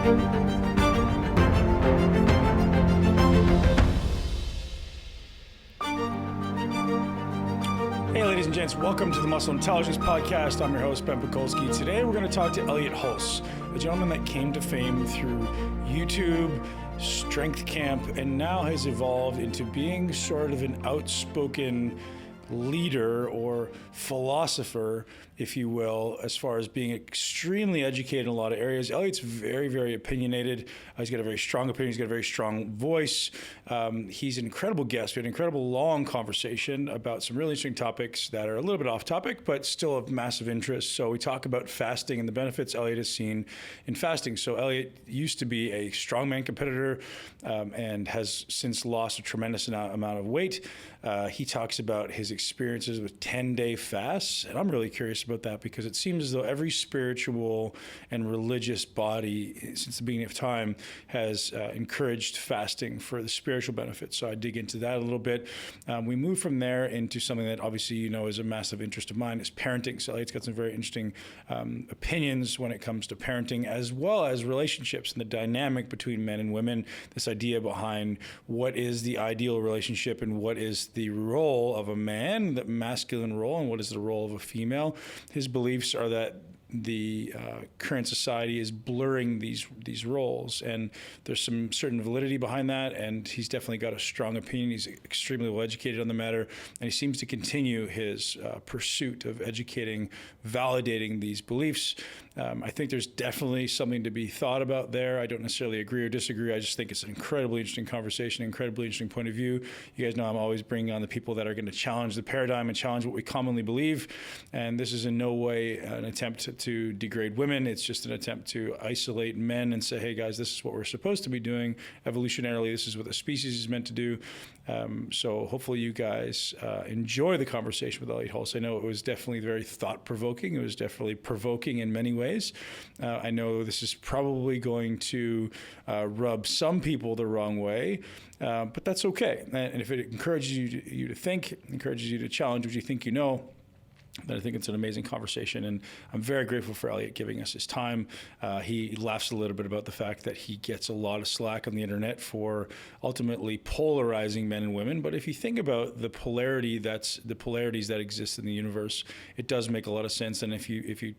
Hey, ladies and gents, welcome to the Muscle Intelligence Podcast. I'm your host, Ben Pekulski. Today, we're going to talk to Elliot Hulse, a gentleman that came to fame through YouTube, Strength Camp, and now has evolved into being sort of an outspoken leader or philosopher, if you will, as far as being extremely educated in a lot of areas. Elliot's very, very opinionated. He's got a very strong opinion. He's got a very strong voice. He's an incredible guest. We had an incredible long conversation about some really interesting topics that are a little bit off topic, but still of massive interest. So we talk about fasting and the benefits Elliot has seen in fasting. So Elliot used to be a strongman competitor and has since lost a tremendous amount of weight. He talks about his experiences with 10-day fasts, and I'm really curious about that because it seems as though every spiritual and religious body since the beginning of time has encouraged fasting for the spiritual benefits. So I dig into that a little bit. We move from there into something that obviously you know is a massive interest of mine, is parenting. So Elliot's got some very interesting opinions when it comes to parenting, as well as relationships and the dynamic between men and women, this idea behind what is the ideal relationship and what is the role of a man, the masculine role, and what is the role of a female. His beliefs are that the current society is blurring these roles, and there's some certain validity behind that, and he's definitely got a strong opinion. He's extremely well educated on the matter, and he seems to continue his pursuit of educating, validating these beliefs. I think there's definitely something to be thought about there. I don't necessarily agree or disagree. I just think it's an incredibly interesting conversation, incredibly interesting point of view. You guys know I'm always bringing on the people that are going to challenge the paradigm and challenge what we commonly believe, and this is in no way an attempt to degrade women. It's just an attempt to isolate men and say, hey guys, this is what we're supposed to be doing. Evolutionarily, this is what the species is meant to do. So hopefully you guys enjoy the conversation with Elliot Hulse. I know it was definitely very thought-provoking. It was definitely provoking in many ways. I know this is probably going to rub some people the wrong way, but that's okay. And if it encourages you to think, encourages you to challenge what you think you know, then I think it's an amazing conversation, and I'm very grateful for Elliot giving us his time. He laughs a little bit about the fact that he gets a lot of slack on the internet for ultimately polarizing men and women. But if you think about the polarities that exist in the universe, it does make a lot of sense. And if you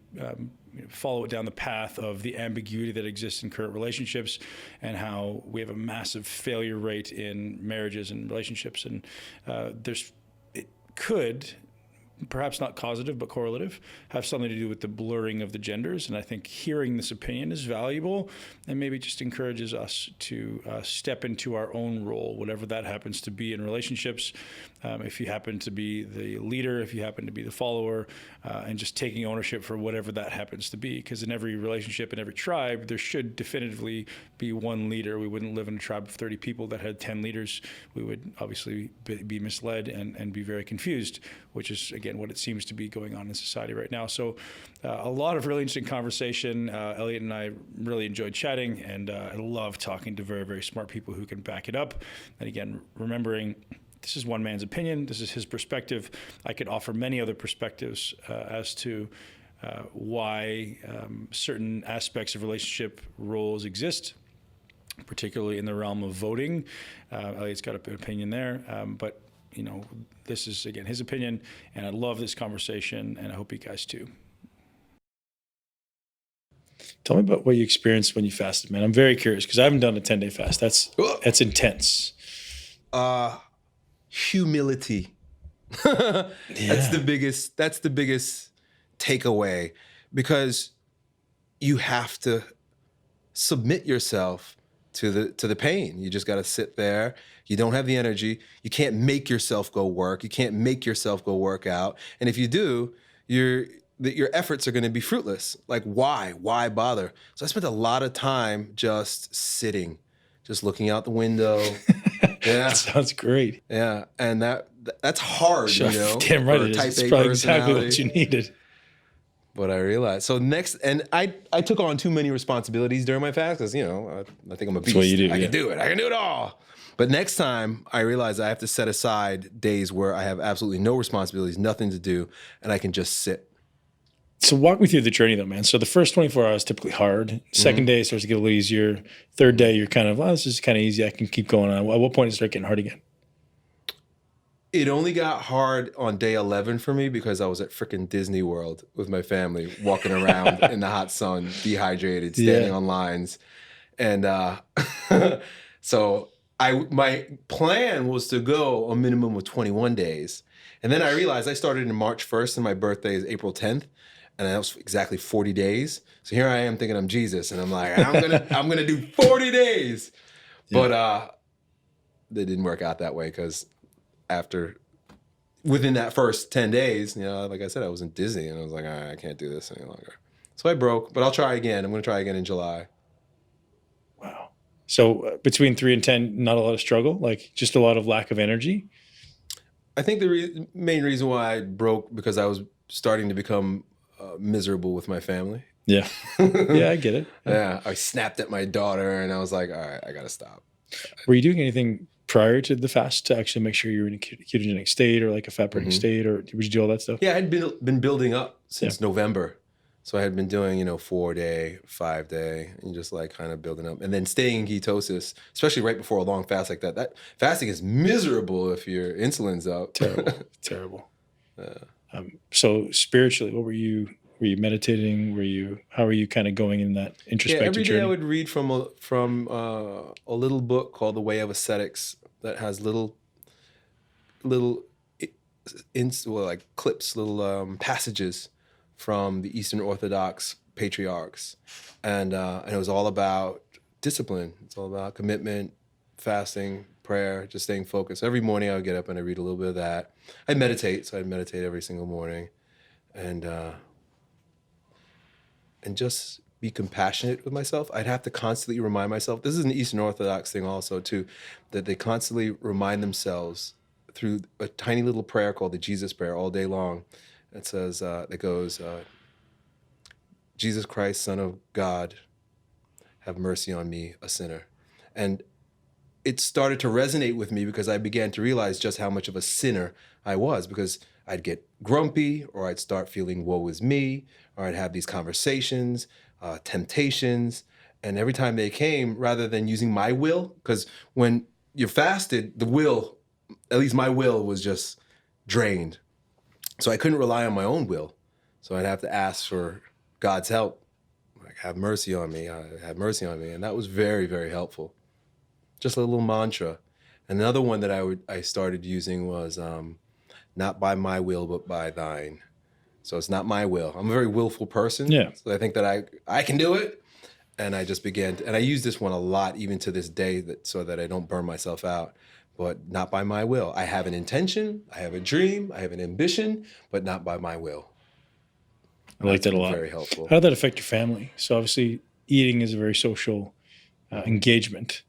follow it down the path of the ambiguity that exists in current relationships and how we have a massive failure rate in marriages and relationships, and it could, perhaps not causative, but correlative, have something to do with the blurring of the genders. And I think hearing this opinion is valuable and maybe just encourages us to step into our own role, whatever that happens to be in relationships. If you happen to be the leader, if you happen to be the follower, and just taking ownership for whatever that happens to be. Because in every relationship, in every tribe, there should definitively be one leader. We wouldn't live in a tribe of 30 people that had 10 leaders. We would obviously be misled and be very confused, which is, again, what it seems to be going on in society right now. So a lot of really interesting conversation. Elliot and I really enjoyed chatting, and I love talking to very, very smart people who can back it up. And again, remembering this is one man's opinion. This is his perspective. I could offer many other perspectives as to why certain aspects of relationship roles exist, particularly in the realm of voting. Elliot's got an opinion there, but you know, this is, again, his opinion, and I love this conversation, and I hope you guys too. Tell me about what you experienced when you fasted, man. I'm very curious because I haven't done a 10-day fast. That's intense. Humility. That's the biggest takeaway, because you have to submit yourself to the pain. You just got to sit there. You don't have the energy. You can't make yourself go work. You can't make yourself go work out. And if you do, your efforts are going to be fruitless. Like, why bother? So I spent a lot of time just sitting, just looking out the window. Yeah, that sounds great. Yeah, and that's hard, sure, you know. Damn right it is. It's probably exactly what you needed. But I realized, so next, and I took on too many responsibilities during my fast because, you know, I think I'm a beast. That's what you do. I can do it. I can do it all. But next time, I realized I have to set aside days where I have absolutely no responsibilities, nothing to do, and I can just sit. So walk me through the journey though, man. So the first 24 hours typically hard. Second day it starts to get a little easier. Third day you're kind of, oh, this is kind of easy. I can keep going on. At what point does it start getting hard again? It only got hard on day 11 for me because I was at freaking Disney World with my family, walking around in the hot sun, dehydrated, standing on lines. And so my plan was to go a minimum of 21 days. And then I realized I started in March 1st and my birthday is April 10th. And that was exactly 40 days. So here I am thinking I'm Jesus. And I'm like, I'm gonna do 40 days. Yeah. But they didn't work out that way because within that first 10 days, like I said, I was in Disney and I was like, all right, I can't do this any longer. So I broke, but I'll try again. I'm going to try again in July. Wow. So between 3 and 10, not a lot of struggle, like just a lot of lack of energy? I think the main reason why I broke because I was starting to become miserable with my family. Yeah. Yeah, I get it. Yeah. I snapped at my daughter and I was like, all right, I got to stop. Were you doing anything prior to the fast to actually make sure you were in a ketogenic state or like a fat burning state, or would you do all that stuff? Yeah, I had been building up since November. So I had been doing, 4-day, 5-day, and just like kind of building up. And then staying in ketosis, especially right before a long fast like that. That fasting is miserable if your insulin's up. Terrible. So spiritually, what were you meditating? How were you kind of going in that introspective every day journey? I would read from a little book called The Way of Ascetics that has little clips, little passages from the Eastern Orthodox patriarchs, and it was all about discipline. It's all about commitment, fasting, prayer, just staying focused. Every morning I would get up and I read a little bit of that. I meditate, so I'd meditate every single morning, and just be compassionate with myself. I'd have to constantly remind myself, this is an Eastern Orthodox thing also too, that they constantly remind themselves through a tiny little prayer called the Jesus Prayer all day long. It says, that goes, Jesus Christ, Son of God, have mercy on me, a sinner. And it started to resonate with me because I began to realize just how much of a sinner I was, because I'd get grumpy, or I'd start feeling woe is me, or I'd have these conversations, temptations, and every time they came, rather than using my will, because when you're fasted, the will, at least my will, was just drained. So I couldn't rely on my own will. So I'd have to ask for God's help, like, have mercy on me, have mercy on me. And that was very, very helpful. Just a little mantra. Another one that I started using was, not by my will, but by thine. So it's not my will. I'm a very willful person. Yeah. So I think that I can do it. And I just began to, and I use this one a lot, even to this day, so that I don't burn myself out. But not by my will. I have an intention, I have a dream, I have an ambition, but not by my will. I like that a lot. Very helpful. How did that affect your family? So obviously eating is a very social engagement.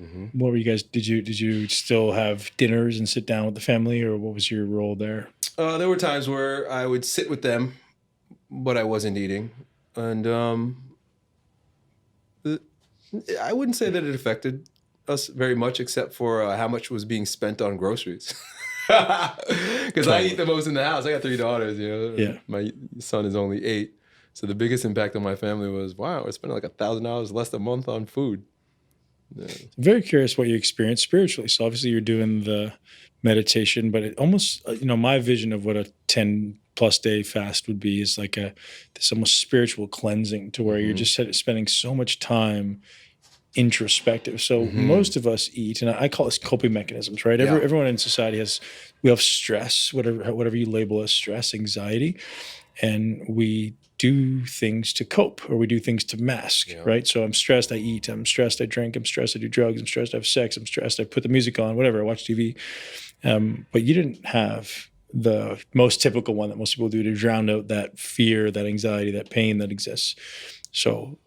Mm-hmm. What were you guys, did you still have dinners and sit down with the family, or what was your role there? There were times where I would sit with them, but I wasn't eating. And I wouldn't say that it affected us very much, except for how much was being spent on groceries. Because I eat the most in the house. I got 3 daughters, Yeah. My son is only 8. So the biggest impact on my family was, wow, we're spending like $1,000 less a month on food. Yeah. I'm very curious what you experienced spiritually. So obviously you're doing the meditation, but it almost, my vision of what a 10+ day fast would be is like this almost spiritual cleansing, to where you're just spending so much time introspective. So most of us eat, and I call this coping mechanisms, right? Yeah. Everyone in society we have stress, whatever you label as stress, anxiety, and we do things to cope, or we do things to mask, right? So I'm stressed, I eat. I'm stressed, I drink. I'm stressed, I do drugs. I'm stressed, I have sex. I'm stressed, I put the music on, whatever, I watch TV. But you didn't have the most typical one that most people do to drown out that fear, that anxiety, that pain that exists. So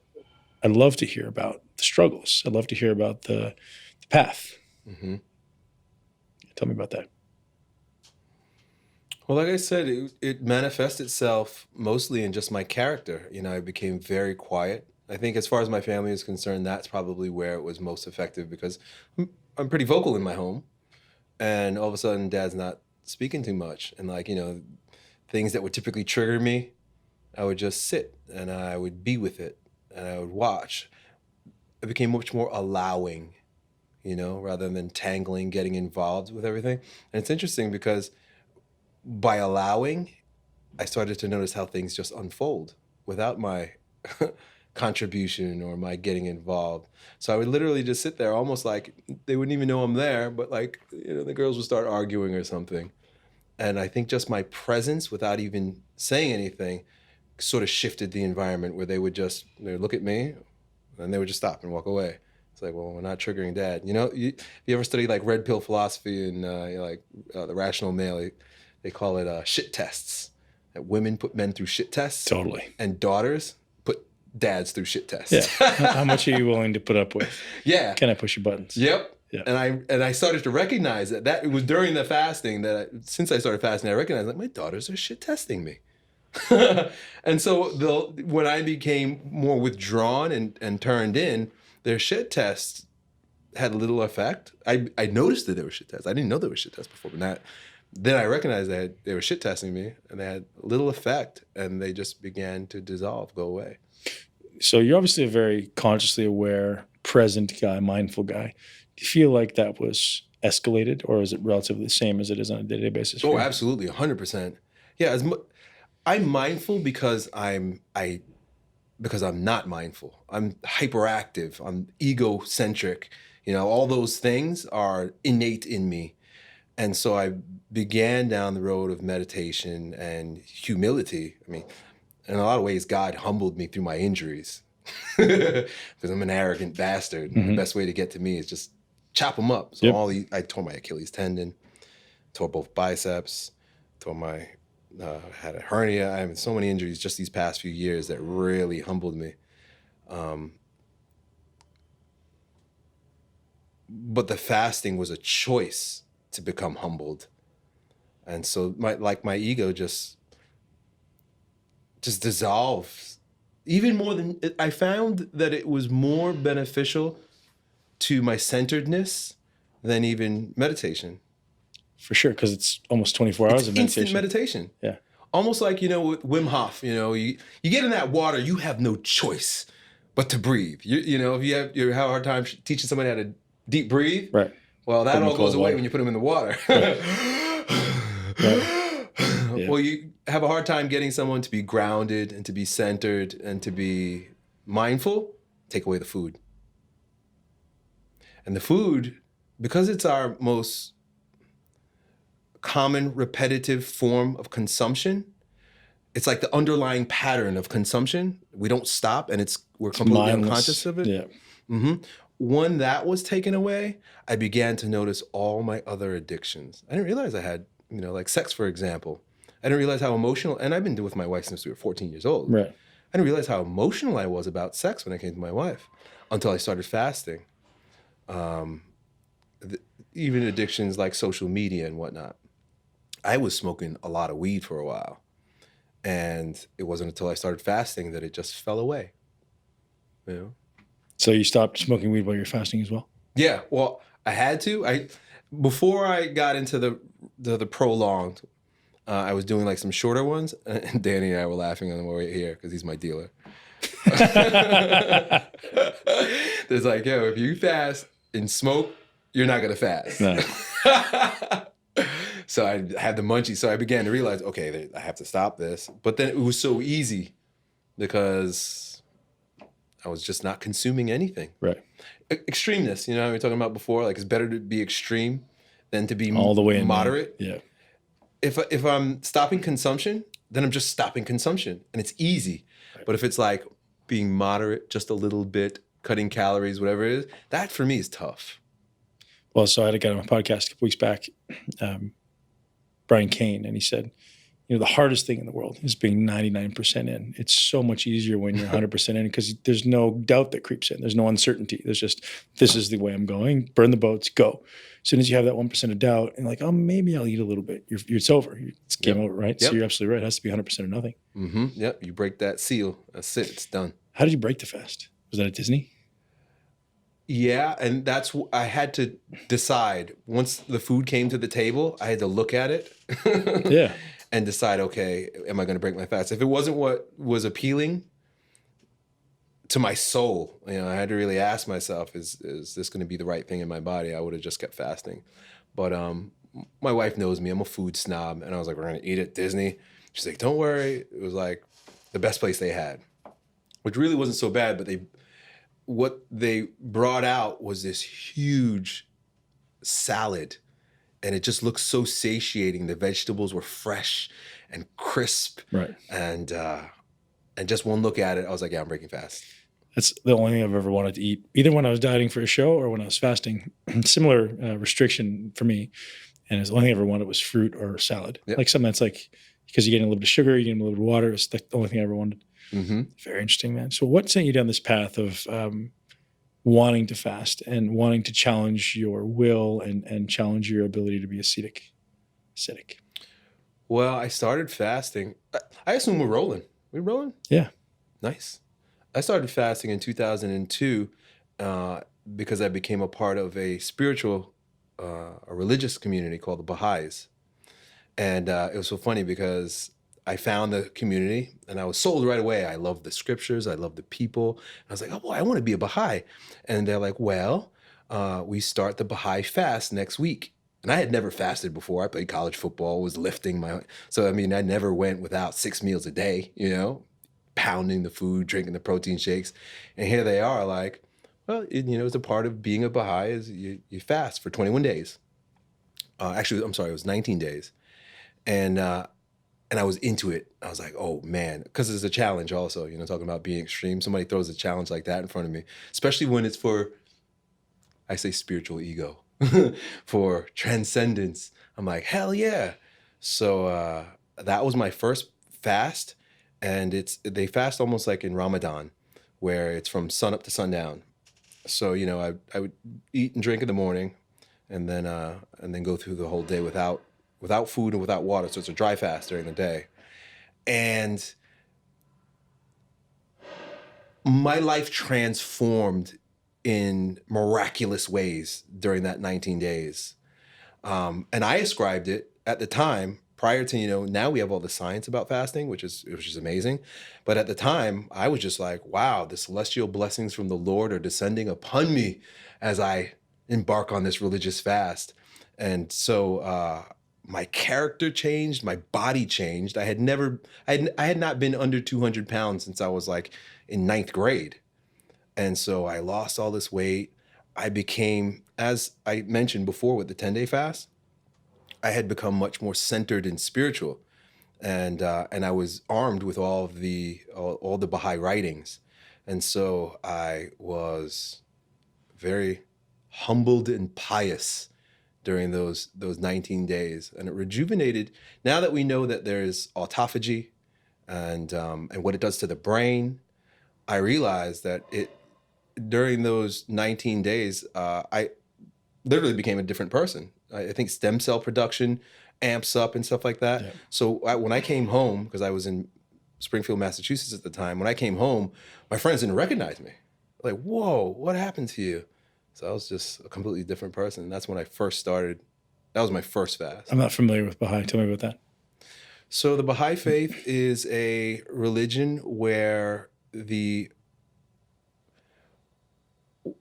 I'd love to hear about the struggles. I'd love to hear about the path. Mm-hmm. Tell me about that. Well, like I said, it manifests itself mostly in just my character. I became very quiet. I think as far as my family is concerned, that's probably where it was most effective, because I'm pretty vocal in my home. And all of a sudden, Dad's not speaking too much. And things that would typically trigger me I would just sit and I would be with it and I would watch. I became much more allowing, rather than tangling, getting involved with everything. And it's interesting because by allowing, I started to notice how things just unfold without my contribution or my getting involved. So I would literally just sit there almost like they wouldn't even know I'm there, but like, the girls would start arguing or something. And I think just my presence without even saying anything sort of shifted the environment where they would look at me and they would just stop and walk away. It's like, well, we're not triggering dad. You ever study like red pill philosophy and the rational male, they call it shit tests. That women put men through shit tests. Totally. And daughters put dads through shit tests. Yeah. How much are you willing to put up with? Yeah. Can I push your buttons? Yep. Yeah. And I started to recognize that it was during the fasting since I started fasting, I recognized like my daughters are shit testing me. And so when I became more withdrawn and turned in, their shit tests had little effect. I noticed that they were shit tests. I didn't know they were shit tests before, but then I recognized that they were shit testing me and they had little effect and they just began to dissolve, go away. So you're obviously a very consciously aware, present guy, mindful guy. Do you feel like that was escalated or is it relatively the same as it is on a day-to-day basis? Oh, absolutely. 100%. Yeah. I'm mindful because I'm not mindful. I'm hyperactive. I'm egocentric. All those things are innate in me. And so I began down the road of meditation and humility. I mean, in a lot of ways, God humbled me through my injuries because I'm an arrogant bastard. Mm-hmm. The best way to get to me is just chop them up. So I tore my Achilles tendon, tore both biceps, had a hernia. I have so many injuries just these past few years that really humbled me. But the fasting was a choice to become humbled. And so my ego just dissolves. Even more than, I found that it was more beneficial to my centeredness than even meditation. For sure, because it's almost 24 hours of meditation. Instant meditation. Yeah. Almost like, with Wim Hof, you get in that water, you have no choice but to breathe. If you have a hard time teaching somebody how to deep breathe, right. Well, that all goes away when you put them in the water. Right. Yeah. Well, you have a hard time getting someone to be grounded and to be centered and to be mindful, take away the food. And the food, because it's our most common repetitive form of consumption, it's like the underlying pattern of consumption. We don't stop and we're completely unconscious of it. Yeah. Mm-hmm. When that was taken away, I began to notice all my other addictions. I didn't realize I had, like sex, for example. I didn't realize how emotional, and I've been with my wife since we were 14 years old. Right. I didn't realize how emotional I was about sex when I came to my wife until I started fasting. Even addictions like social media and whatnot. I was smoking a lot of weed for a while. And it wasn't until I started fasting that it just fell away. So you stopped smoking weed while you're fasting as well? Yeah, well, I had to. Before I got into the prolonged, I was doing like some shorter ones, and Danny and I were laughing on the way here because he's my dealer. There's like, if you fast and smoke, you're not gonna fast. No. So I had the munchies. So I began to realize, okay, I have to stop this. But then it was so easy because I was just not consuming anything. Right. Extremeness, we were talking about before, like it's better to be extreme than to be all the way moderate. Yeah. If I'm stopping consumption, then I'm just stopping consumption and it's easy. Right. But if it's like being moderate, just a little bit, cutting calories, whatever it is, that for me is tough. Well, so I had a guy on my podcast a couple weeks back, Brian Kane, and he said, the hardest thing in the world is being 99% in. It's so much easier when you're 100% in because there's no doubt that creeps in. There's no uncertainty. There's just, this is the way I'm going. Burn the boats, go. As soon as you have that 1% of doubt and like, maybe I'll eat a little bit. It's over. It's game over, right? Yep. So you're absolutely right. It has to be 100% or nothing. Mm-hmm. Yep. You break that seal. That's it. It's done. How did you break the fast? Was that at Disney? Yeah, and I had to decide. Once the food came to the table, I had to look at it. Yeah. and decide, okay, am I going to break my fast? If it wasn't what was appealing to my soul, I had to really ask myself, is this going to be the right thing in my body? I would have just kept fasting. But my wife knows me. I'm a food snob. And I was like, we're going to eat at Disney. She's like, don't worry. It was like the best place they had, which really wasn't so bad. But what they brought out was this huge salad. And it just looked so satiating. The vegetables were fresh and crisp. Right. And just one look at it, I was like, yeah, I'm breaking fast. That's the only thing I've ever wanted to eat, either when I was dieting for a show or when I was fasting. Similar restriction for me. And it's the only thing I ever wanted was fruit or salad. Yep. Like something that's like, because you're getting a little bit of sugar, you're getting a little bit of water. It's like the only thing I ever wanted. Mm-hmm. Very interesting, man. So what sent you down this path of wanting to fast and wanting to challenge your will and challenge your ability to be ascetic? Well, I started fasting. I assume we're rolling. We rolling? Yeah. Nice. I started fasting in 2002 because I became a part of a spiritual, a religious community called the Baha'is. And it was so funny because I found the community and I was sold right away. I love the scriptures. I love the people. I was like, oh, boy, I want to be a Baha'i. And they're like, well, we start the Baha'i fast next week. And I had never fasted before. I played college football, was lifting so, I mean, I never went without 6 meals a day, pounding the food, drinking the protein shakes. And here they are like, well, it's a part of being a Baha'i is you fast for 21 days. Actually, I'm sorry, it was 19 days. And I was into it. I was like, oh man, because it's a challenge also, talking about being extreme. Somebody throws a challenge like that in front of me, especially when it's for, I say spiritual ego, for transcendence. I'm like, hell yeah. So that was my first fast. And they fast almost like in Ramadan, where it's from sun up to sundown. So, I would eat and drink in the morning and then go through the whole day without food and without water. So it's a dry fast during the day. And my life transformed in miraculous ways during that 19 days. And I ascribed it at the time, prior to, now we have all the science about fasting, which is amazing. But at the time, I was just like, wow, the celestial blessings from the Lord are descending upon me as I embark on this religious fast. And so my character changed, my body changed. I had not been under 200 pounds since I was like in 9th grade. And so I lost all this weight. I became, as I mentioned before with the 10-day fast, I had become much more centered and spiritual. And I was armed with all the Baha'i writings. And so I was very humbled and pious during those 19 days. And it rejuvenated. Now that we know that there's autophagy and what it does to the brain, I realized that during those 19 days, I literally became a different person. I think stem cell production amps up and stuff like that. Yeah. So when I came home, because I was in Springfield, Massachusetts at the time, when I came home, my friends didn't recognize me. Like, whoa, what happened to you? So I was just a completely different person. And that's when I first started. That was my first fast. I'm not familiar with Baha'i. Tell me about that. So the Baha'i faith is a religion where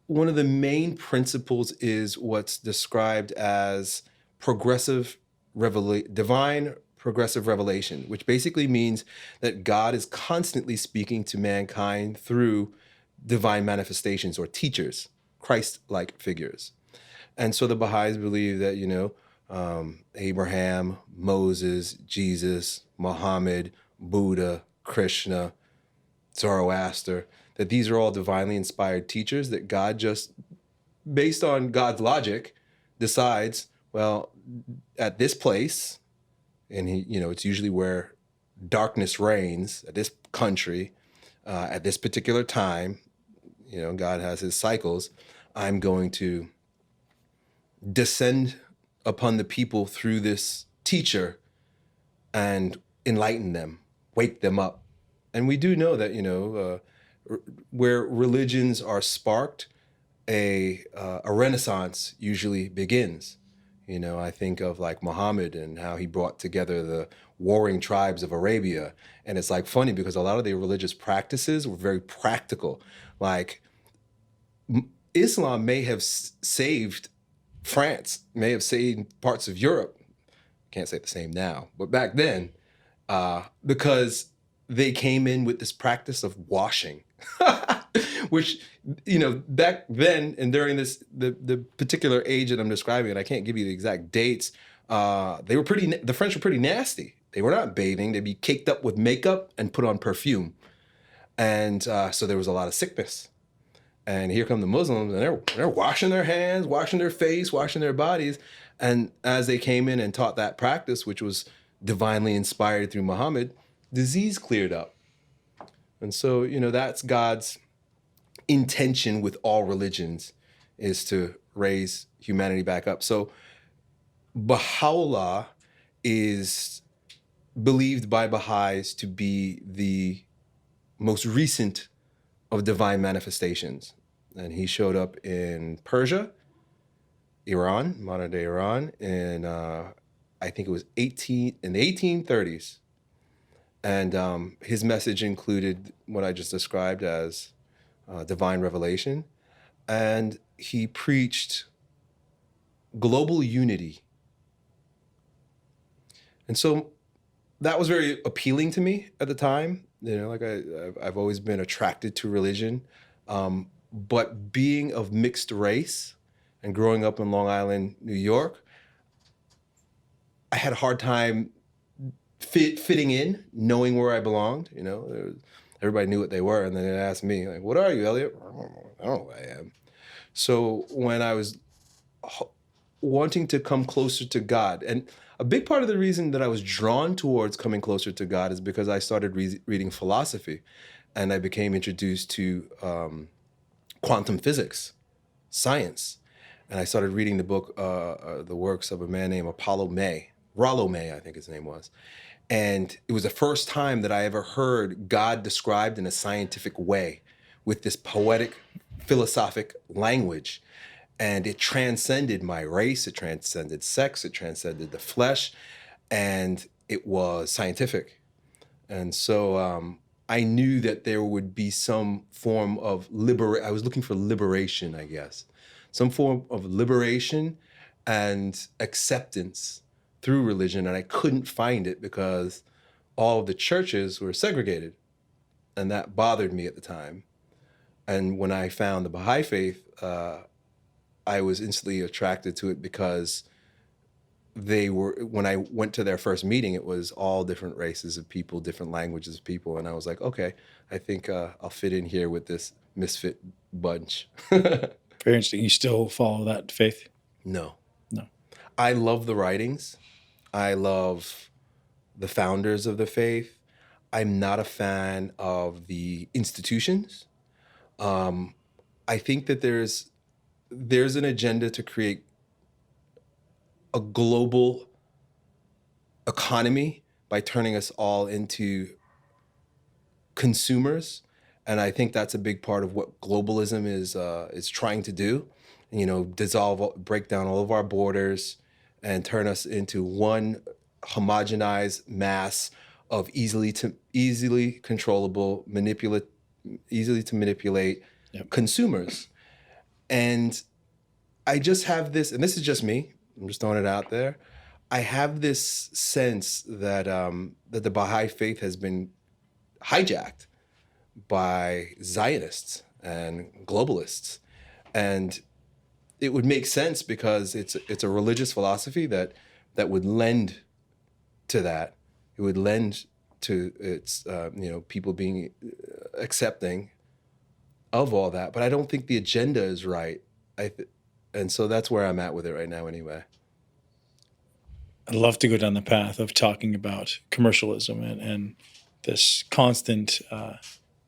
one of the main principles is what's described as divine progressive revelation, which basically means that God is constantly speaking to mankind through divine manifestations or teachers, Christ-like figures. And so the Baha'is believe that, Abraham, Moses, Jesus, Muhammad, Buddha, Krishna, Zoroaster, that these are all divinely inspired teachers that God just, based on God's logic, decides, well, at this place, and it's usually where darkness reigns, at this country, at this particular time, God has his cycles, I'm going to descend upon the people through this teacher and enlighten them, wake them up. And we do know that, where religions are sparked, a renaissance usually begins. You know, I think of like Muhammad and how he brought together the warring tribes of Arabia. And it's like funny because a lot of their religious practices were very practical. Like Islam may have saved France, may have saved parts of Europe. Can't say the same now, but back then, because they came in with this practice of washing, which, you know, back then and during the particular age that I'm describing, and I can't give you the exact dates, the French were pretty nasty. They were not bathing. They'd be caked up with makeup and put on perfume. And so there was a lot of sickness. And here come the Muslims, and they're washing their hands, washing their face, washing their bodies. And as they came in and taught that practice, which was divinely inspired through Muhammad, disease cleared up. And so, you know, that's God's intention with all religions, is to raise humanity back up. So Baha'u'llah is believed by Baha'is to be the most recent of divine manifestations. And he showed up in Persia, Iran, modern day Iran, in I think it was in the 1830s. And his message included what I just described as divine revelation. And he preached global unity. And so that was very appealing to me at the time. You know, like I've always been attracted to religion, but being of mixed race and growing up in Long Island, New York, I had a hard time fitting in, knowing where I belonged. You know, everybody knew what they were, and then they asked me, like, "What are you, Elliot?" I don't know who I am. So when I was wanting to come closer to God, and a big part of the reason that I was drawn towards coming closer to God is because I started reading philosophy, and I became introduced to quantum physics, science, and I started reading the works of a man named Rollo May, I think his name was, and it was the first time that I ever heard God described in a scientific way, with this poetic, philosophic language. And it transcended my race, it transcended sex, it transcended the flesh, and it was scientific. And so I knew that there would be some form of I was looking for liberation, I guess. Some form of liberation and acceptance through religion, and I couldn't find it because all of the churches were segregated, and that bothered me at the time. And when I found the Baha'i faith, I was instantly attracted to it because when I went to their first meeting, it was all different races of people, different languages of people. And I was like, okay, I think I'll fit in here with this misfit bunch. Very interesting. You still follow that faith? No. No. I love the writings. I love the founders of the faith. I'm not a fan of the institutions. I think that there's an agenda to create a global economy by turning us all into consumers. And I think that's a big part of what globalism is trying to do. You know, break down all of our borders and turn us into one homogenized mass of easily controllable, easily to manipulate consumers. And I just have this, and this is just me, I'm just throwing it out there. I have this sense that that the Baha'i faith has been hijacked by Zionists and globalists. And it would make sense because it's a religious philosophy that would lend to that. It would lend to its people being accepting of all that. But I don't think the agenda is right. And so that's where I'm at with it right now anyway. I'd love to go down the path of talking about commercialism and this constant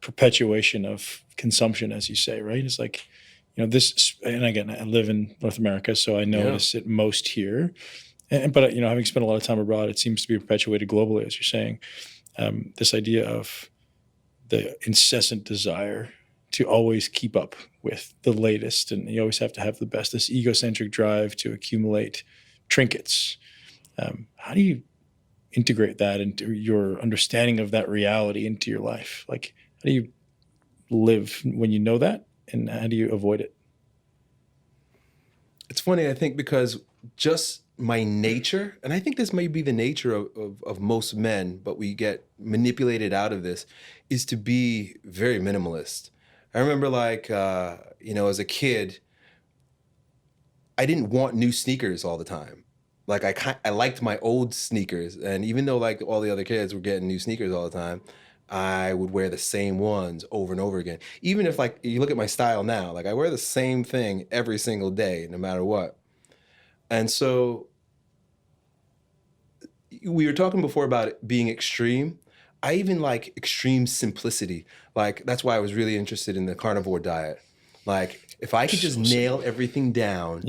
perpetuation of consumption, as you say, right? It's like, this, and again, I live in North America, so I notice it most here. But having spent a lot of time abroad, it seems to be perpetuated globally, as you're saying. This idea of the incessant desire to always keep up with the latest, and you always have to have the best, this egocentric drive to accumulate trinkets. How do you integrate that into your understanding of that reality into your life? Like, how do you live when you know that, and how do you avoid it? It's funny, I think, because just my nature, and I think this may be the nature of most men, but we get manipulated out of this, is to be very minimalist. I remember, like, as a kid, I didn't want new sneakers all the time. Like, I liked my old sneakers, and even though like all the other kids were getting new sneakers all the time, I would wear the same ones over and over again. Even if, like, you look at my style now, like, I wear the same thing every single day, no matter what. And so we were talking before about it being extreme. I even like extreme simplicity. Like, that's why I was really interested in the carnivore diet. Like, if I could just nail everything down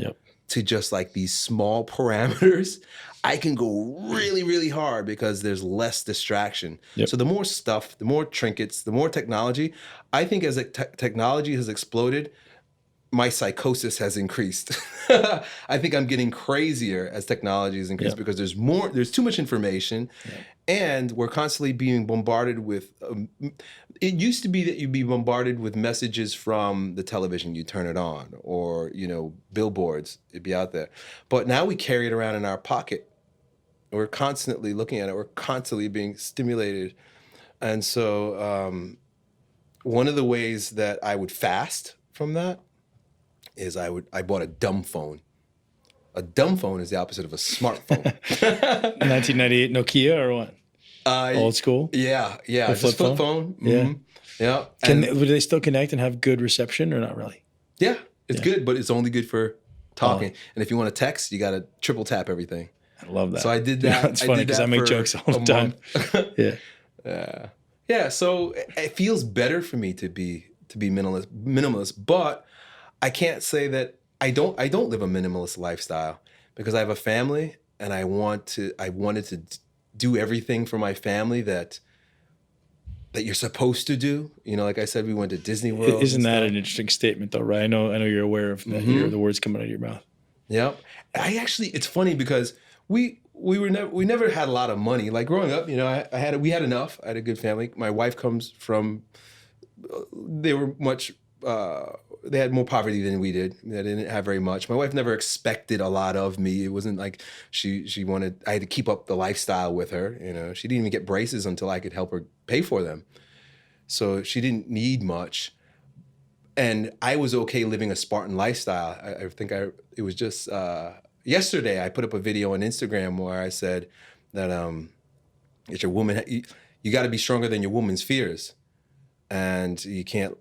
to just like these small parameters, I can go really, really hard because there's less distraction. So the more stuff, the more trinkets, the more technology. I think as technology has exploded, my psychosis has increased. I think I'm getting crazier as technology has increased because there's too much information, and we're constantly being bombarded with, it used to be that you'd be bombarded with messages from the television, you turn it on, or, billboards, it'd be out there. But now we carry it around in our pocket. We're constantly looking at it. We're constantly being stimulated. And so one of the ways that I would fast from that is I bought a dumb phone. A dumb phone is the opposite of a smartphone. 1998 Nokia or what? Old school? Yeah. Just flip phone. Mm-hmm. Yeah. Would they still connect and have good reception or not really? Yeah, it's good, but it's only good for talking. And if you want to text, you got to triple tap everything. I love that. So I did that. It's funny because I make jokes all the time. Yeah. So it feels better for me to be minimalist, but I can't say that I don't live a minimalist lifestyle because I have a family and I wanted to do everything for my family that you're supposed to do. Like I said, we went to Disney World. Isn't that an interesting statement though, right? I know you're aware of that. You hear the words coming out of your mouth. Yep. It's funny because we never had a lot of money. Like growing up, we had enough. I had a good family. My wife comes from, they had more poverty than we did. They didn't have very much. My wife never expected a lot of me. It wasn't like she wanted, I had to keep up the lifestyle with her. She didn't even get braces until I could help her pay for them. So she didn't need much. And I was okay living a Spartan lifestyle. I think it was just, yesterday I put up a video on Instagram where I said that it's your woman, you got to be stronger than your woman's fears. And you can't,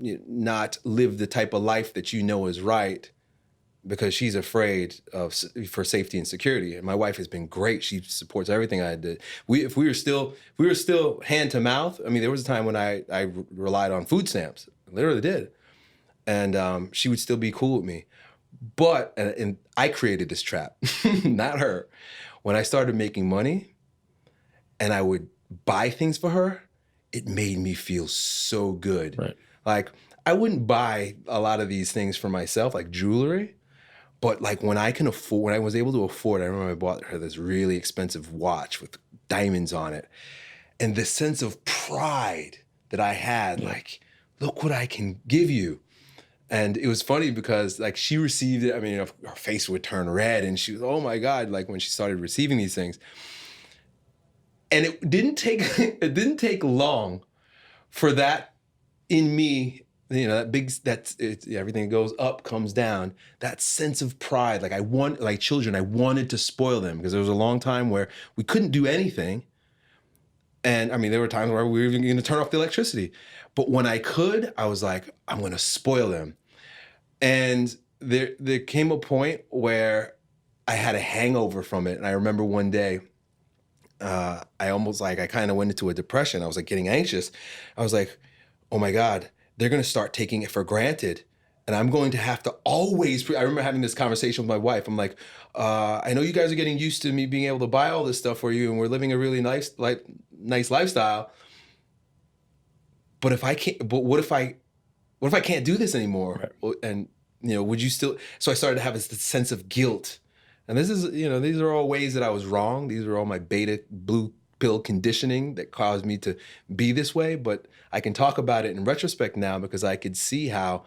not live the type of life that is right because she's afraid for safety and security. And my wife has been great. She supports everything I did. If we were still hand to mouth. I mean, there was a time when I relied on food stamps. I literally did. And she would still be cool with me. But, and I created this trap, not her. When I started making money and I would buy things for her, it made me feel so good. Right. Like, I wouldn't buy a lot of these things for myself, like jewelry, but like when I was able to afford, I remember I bought her this really expensive watch with diamonds on it. And the sense of pride that I had, like, look what I can give you. And it was funny because like she received it. I mean, her face would turn red and she was, oh my God, like when she started receiving these things. And it didn't take long for that in me, everything that goes up comes down, that sense of pride. Like children, I wanted to spoil them because there was a long time where we couldn't do anything. And I mean, there were times where we were even going to turn off the electricity. But when I could, I was like, I'm going to spoil them. And there came a point where I had a hangover from it. And I remember one day, I kind of went into a depression. I was like getting anxious. I was like, oh my God, they're going to start taking it for granted. And I'm going to have to always, I remember having this conversation with my wife. I'm like, I know you guys are getting used to me being able to buy all this stuff for you and we're living a really nice lifestyle. But what if I can't do this anymore? Right. And would you still? So I started to have this sense of guilt. And this is, these are all ways that I was wrong. These are all my beta blue pill conditioning that caused me to be this way. But I can talk about it in retrospect now because I could see how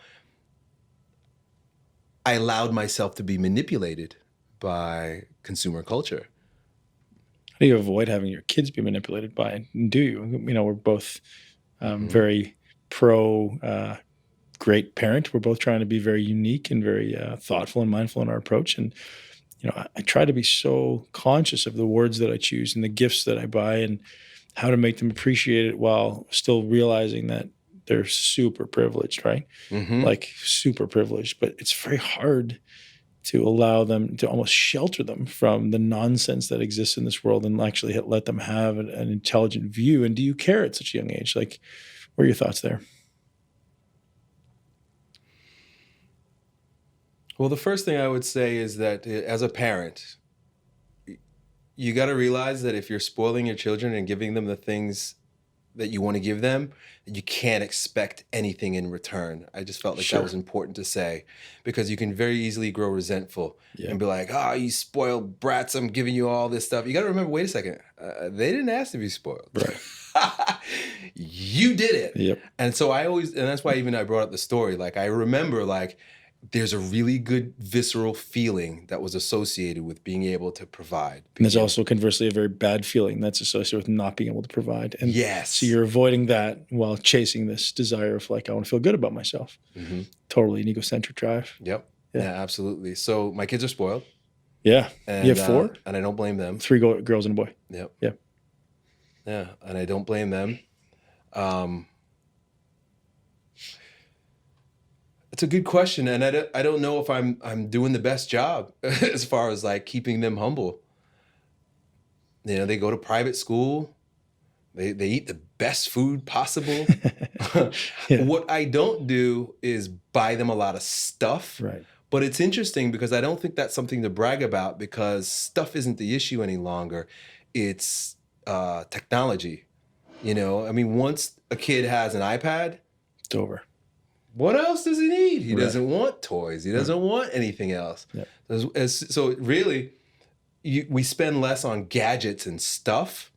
I allowed myself to be manipulated by consumer culture. How do you avoid having your kids be manipulated by it? Do you? We're both very pro great parent. We're both trying to be very unique and very thoughtful and mindful in our approach. And I try to be so conscious of the words that I choose and the gifts that I buy and how to make them appreciate it while still realizing that they're super privileged, right? Like super privileged. But it's very hard to allow them, to almost shelter them from the nonsense that exists in this world and actually let them have an intelligent view. And do you care at such a young age? Like, what are your thoughts there? Well, the first thing I would say is that as a parent, you got to realize that if you're spoiling your children and giving them the things that you want to give them, you can't expect anything in return. I just felt like that was important to say because you can very easily grow resentful and be like, oh, you spoiled brats, I'm giving you all this stuff. You got to remember, wait a second, they didn't ask to be spoiled. Right. You did it. Yep. And so and that's why even I brought up the story. Like, I remember there's a really good visceral feeling that was associated with being able to provide. And there's also conversely a very bad feeling that's associated with not being able to provide. And yes. So you're avoiding that while chasing this desire of like, I want to feel good about myself. Totally an egocentric drive. Yep. Yeah, absolutely. So my kids are spoiled. Yeah. And, you have 4? And I don't blame them. 3 girls and a boy. Yep. Yeah. Yeah. And I don't blame them. It's a good question, and I don't know if I'm doing the best job as far as like keeping them humble. They go to private school, they eat the best food possible. What I don't do is buy them a lot of stuff. Right. But it's interesting because I don't think that's something to brag about because stuff isn't the issue any longer. It's technology. Once a kid has an iPad, it's over. What else does he need? He doesn't want toys. He doesn't want anything else. Yep. So really, we spend less on gadgets and stuff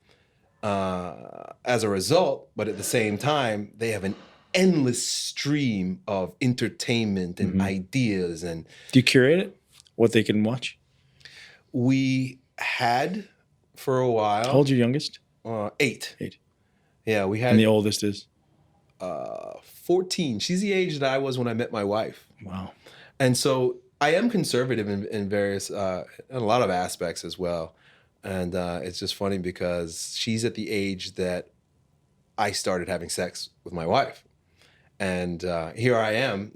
as a result, but at the same time, they have an endless stream of entertainment and ideas. And do you curate it? What they can watch? We had for a while. How old's your youngest? 8. 8. Yeah, we had. And the oldest is? 14. She's the age that I was when I met my wife. Wow. And so I am conservative in various, in a lot of aspects as well. And it's just funny because she's at the age that I started having sex with my wife. And here I am,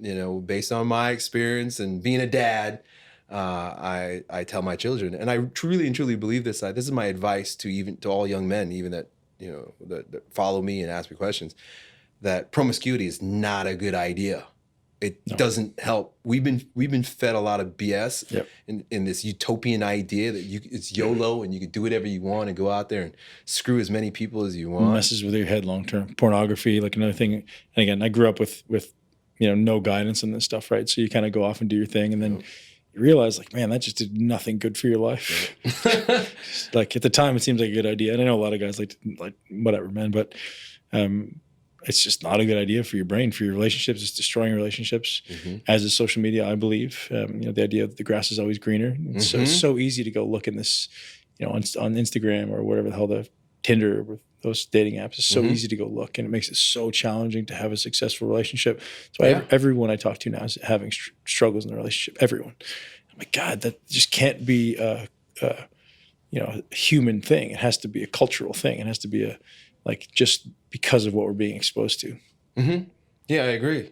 based on my experience and being a dad, I tell my children, and I truly and truly believe this. This is my advice to all young men, even that that follow me and ask me questions, that promiscuity is not a good idea. It doesn't help. We've been fed a lot of BS in this utopian idea that it's YOLO and you can do whatever you want and go out there and screw as many people as you want. It messes with your head long term. Pornography, like another thing. And again, I grew up with no guidance in this stuff, right? So you kind of go off and do your thing, and then you realize, like, man, that just did nothing good for your life. Like at the time, it seems like a good idea, and I know a lot of guys like whatever, man, but it's just not a good idea for your brain, for your relationships. It's destroying relationships, as is social media, I believe. The idea that the grass is always greener. It's so easy to go look in this, on Instagram or whatever the hell, the Tinder, with those dating apps. It's so easy to go look, and it makes it so challenging to have a successful relationship. So everyone I talk to now is having struggles in the relationship. Everyone. I'm like, God, that just can't be a human thing. It has to be a cultural thing. It has to be just because of what we're being exposed to. Yeah, I agree.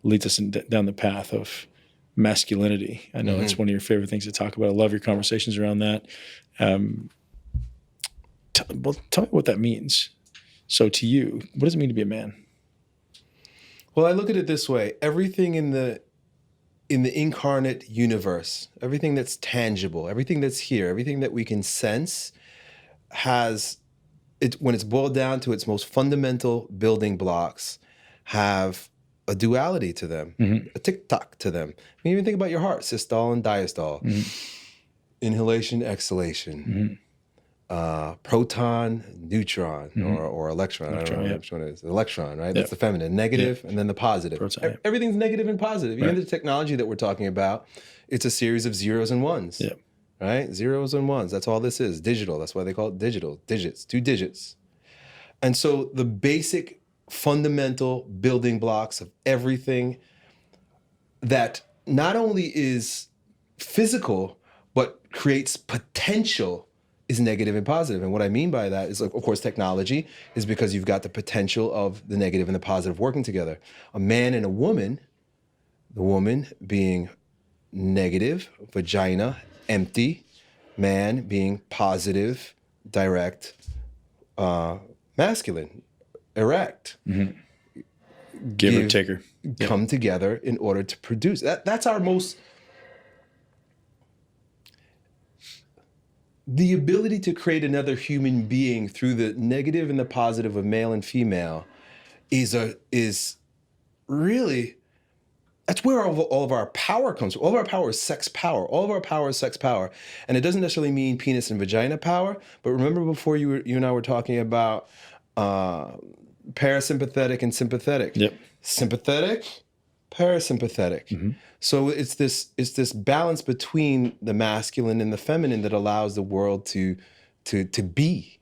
Leads us down the path of masculinity. I know it's one of your favorite things to talk about. I love your conversations around that. Tell me what that means. So to you, what does it mean to be a man? Well, I look at it this way. Everything in the incarnate universe, everything that's tangible, everything that's here, everything that we can sense has, when it's boiled down to its most fundamental building blocks, have a duality to them, a tick-tock to them. I mean, even think about your heart, systole and diastole, inhalation, exhalation, proton, neutron, or electron. I don't know which one it is. Electron, right? That's the feminine, negative, and then the positive. Proton, Everything's negative and positive. Even the technology that we're talking about, it's a series of zeros and ones. Yeah. Right? Zeros and ones. That's all this is. Digital. That's why they call it digital. Digits, 2 digits. And so the basic fundamental building blocks of everything that not only is physical, but creates potential is negative and positive. And what I mean by that is, like, of course, technology is because you've got the potential of the negative and the positive working together. A man and a woman, the woman being negative, vagina, empty, man being positive, direct, masculine, erect. Giver, taker. Come together in order to produce. That's our most... The ability to create another human being through the negative and the positive of male and female is really... That's where all of our power comes from. All of our power is sex power. All of our power is sex power. And it doesn't necessarily mean penis and vagina power, but remember before you and I were talking about parasympathetic and sympathetic. Yep. Sympathetic, parasympathetic. So it's this balance between the masculine and the feminine that allows the world to be.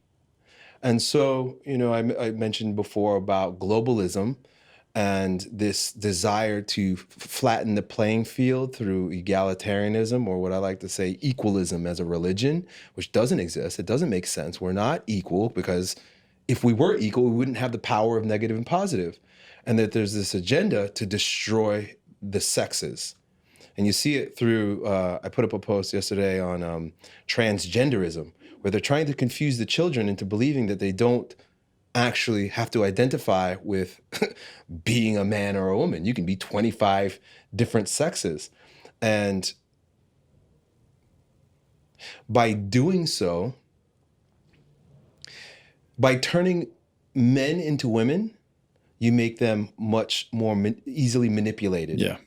And so, I mentioned before about globalism and this desire to flatten the playing field through egalitarianism, or what I like to say, equalism as a religion, which doesn't exist. It doesn't make sense. We're not equal, because if we were equal, we wouldn't have the power of negative and positive. And that there's this agenda to destroy the sexes. And you see it through, I put up a post yesterday on transgenderism, where they're trying to confuse the children into believing that they don't actually have to identify with being a man or a woman. You can be 25 different sexes. And by doing so, by turning men into women, you make them much more easily manipulated. Yeah.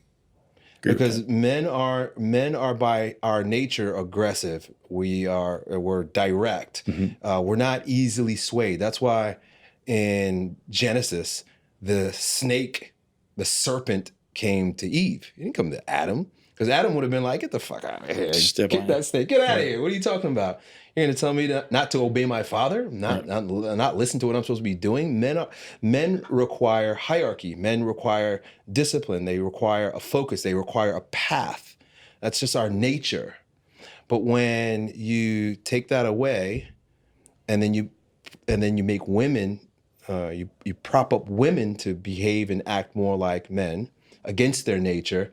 Because men are by our nature aggressive. We're direct. We're not easily swayed. That's why in Genesis, the serpent came to Eve. He didn't come to Adam, because Adam would have been like, "Get the fuck out of here! Get that snake! Get out of here! What are you talking about? You're going to tell me not to obey my father? Not listen to what I'm supposed to be doing?" Men require hierarchy. Men require discipline. They require a focus. They require a path. That's just our nature. But when you take that away, and then you make women, you prop up women to behave and act more like men against their nature,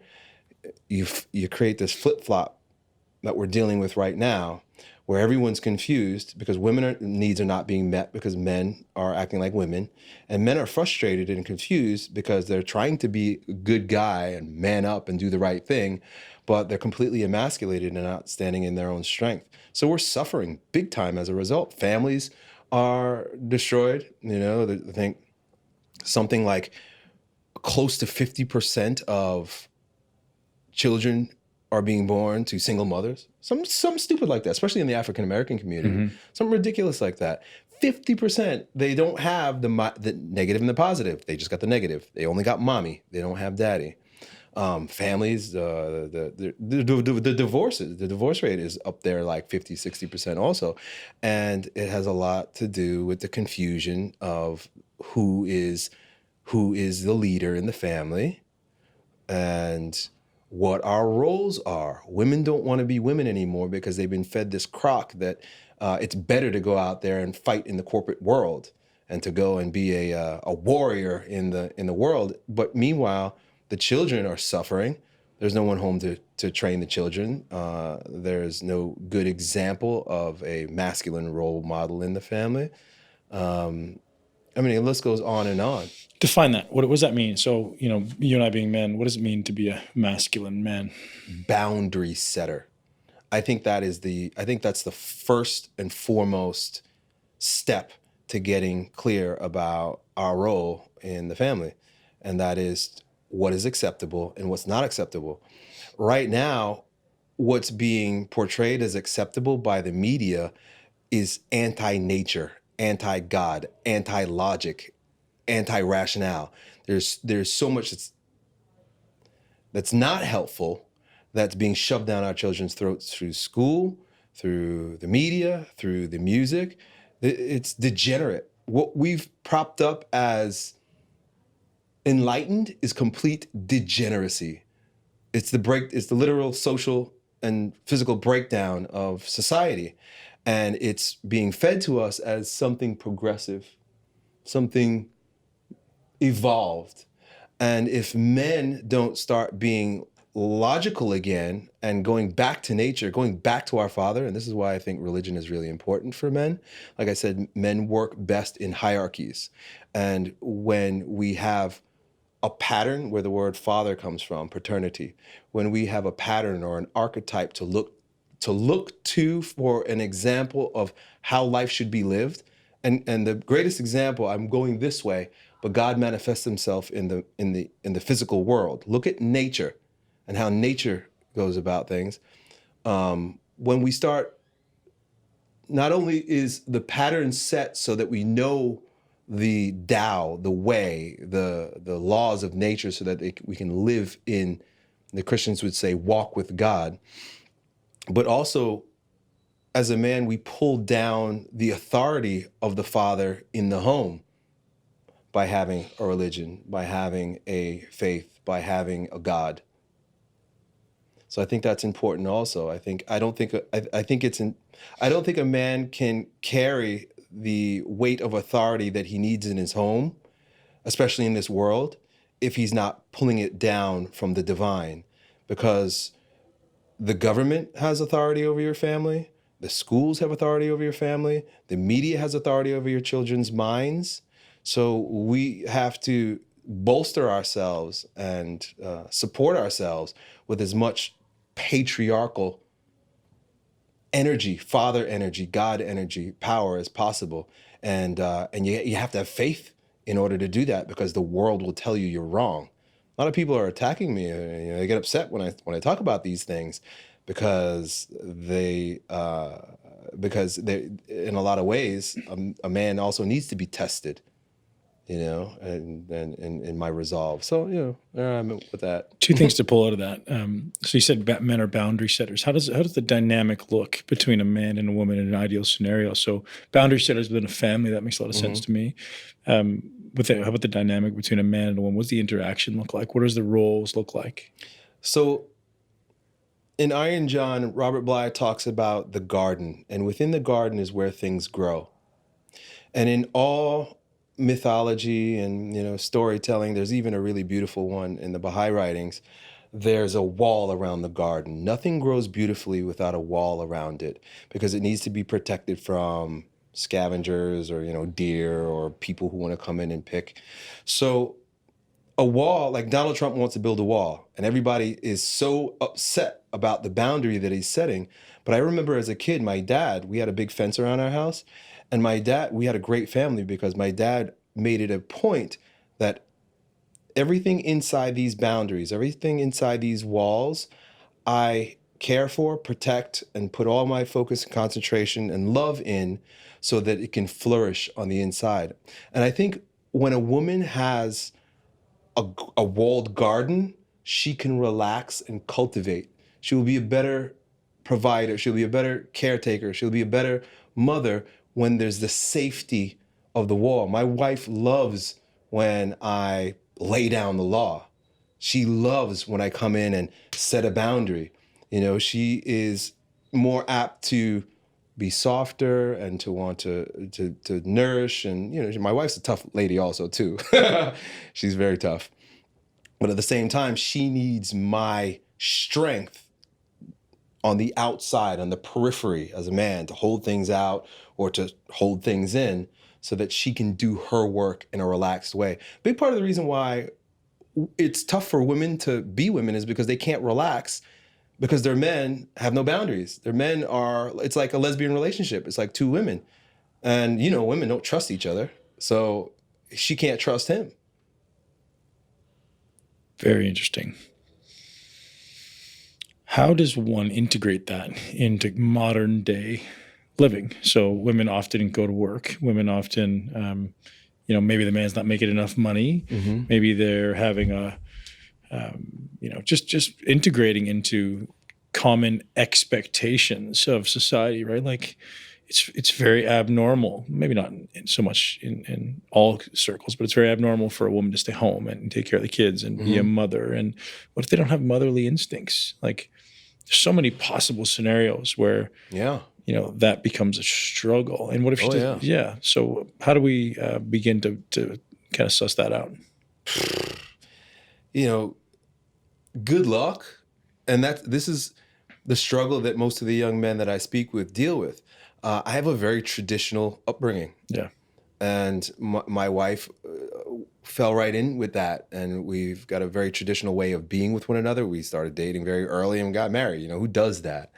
you create this flip-flop that we're dealing with right now, where everyone's confused because needs are not being met because men are acting like women, and men are frustrated and confused because they're trying to be a good guy and man up and do the right thing, but they're completely emasculated and not standing in their own strength. So we're suffering big time as a result. Families are destroyed. I think something like close to 50% of children are being born to single mothers. Some stupid like that, especially in the African American community. Something ridiculous like that. 50%, they don't have the negative and the positive. They just got the negative. They only got mommy. They don't have daddy. Families, the divorce rate is up there like 50, 60% also. And it has a lot to do with the confusion of who is the leader in the family and what our roles are. Women don't want to be women anymore because they've been fed this crock that it's better to go out there and fight in the corporate world and to go and be a warrior in the world. But meanwhile, the children are suffering. There's no one home to train the children. There's no good example of a masculine role model in the family. The list goes on and on. Define that. What does that mean? So, you and I being men, what does it mean to be a masculine man? Boundary setter. I think that's the first and foremost step to getting clear about our role in the family. And that is what is acceptable and what's not acceptable. Right now, what's being portrayed as acceptable by the media is anti-nature, anti-God, anti-logic, anti-rationale. There's so much that's not helpful that's being shoved down our children's throats through school, through the media, through the music. It's degenerate. What we've propped up as enlightened is complete degeneracy. It's the literal social and physical breakdown of society. And it's being fed to us as something progressive, something evolved. And if men don't start being logical again and going back to nature, going back to our Father, and this is why I think religion is really important for men. Like I said, men work best in hierarchies. And when we have a pattern, where the word father comes from, paternity, when we have a pattern or an archetype to look to for an example of how life should be lived, and the greatest example, I'm going this way, but God manifests himself in the physical world. Look at nature and how nature goes about things. When we start, not only is the pattern set so that we know the Tao, the way, the laws of nature, so that we can live in, the Christians would say, walk with God, but also as a man, we pull down the authority of the father in the home by having a religion, by having a faith, by having a God. So I think that's important also. I don't think a man can carry the weight of authority that he needs in his home, especially in this world, if he's not pulling it down from the divine. Because the government has authority over your family, the schools have authority over your family, the media has authority over your children's minds. So we have to bolster ourselves and support ourselves with as much patriarchal energy, father energy, God energy, power as possible. And you have to have faith in order to do that, because the world will tell you you're wrong. A lot of people are attacking me. They get upset when I talk about these things, because they in a lot of ways, a man also needs to be tested, and in my resolve. So, there I'm with that. Two things to pull out of that. So you said men are boundary setters. How does the dynamic look between a man and a woman in an ideal scenario? So boundary setters within a family, that makes a lot of sense to me. How about the dynamic between a man and a woman? What's the interaction look like? What does the roles look like? So in Iron John, Robert Bly talks about the garden, and within the garden is where things grow. And in all mythology and storytelling, there's even a really beautiful one in the Baha'i writings. There's a wall around the garden. Nothing grows beautifully without a wall around it, because it needs to be protected from scavengers or deer or people who want to come in and pick. So a wall, like Donald Trump wants to build a wall, and everybody is so upset about the boundary that he's setting. But I remember as a kid, my dad, we had a big fence around our house, and we had a great family, because my dad made it a point that everything inside these boundaries, everything inside these walls, I care for, protect, and put all my focus and concentration and love in, so that it can flourish on the inside. And I think when a woman has a walled garden, she can relax and cultivate. She will be a better provider. She'll be a better caretaker. She'll be a better mother when there's the safety of the wall. My wife loves when I lay down the law. She loves when I come in and set a boundary. She is more apt to be softer and to want to nourish. And, my wife's a tough lady also too. She's very tough. But at the same time, she needs my strength on the outside, on the periphery as a man, to hold things out or to hold things in, so that she can do her work in a relaxed way. Big part of the reason why it's tough for women to be women is because they can't relax, because their men have no boundaries. Their men it's like a lesbian relationship. It's like two women. And, women don't trust each other. So she can't trust him. Very interesting. How does one integrate that into modern day living? So women often go to work. Women often, maybe the man's not making enough money. Mm-hmm. Maybe they're having just integrating into common expectations of society, right? Like it's very abnormal, maybe not so much in all circles, but it's very abnormal for a woman to stay home and take care of the kids and be a mother. And what if they don't have motherly instincts? Like there's so many possible scenarios where, that becomes a struggle. And what if so how do we begin to kind of suss that out? Good luck. And this is the struggle that most of the young men that I speak with deal with. I have a very traditional upbringing. Yeah. And my wife fell right in with that. And we've got a very traditional way of being with one another. We started dating very early and got married. Who does that?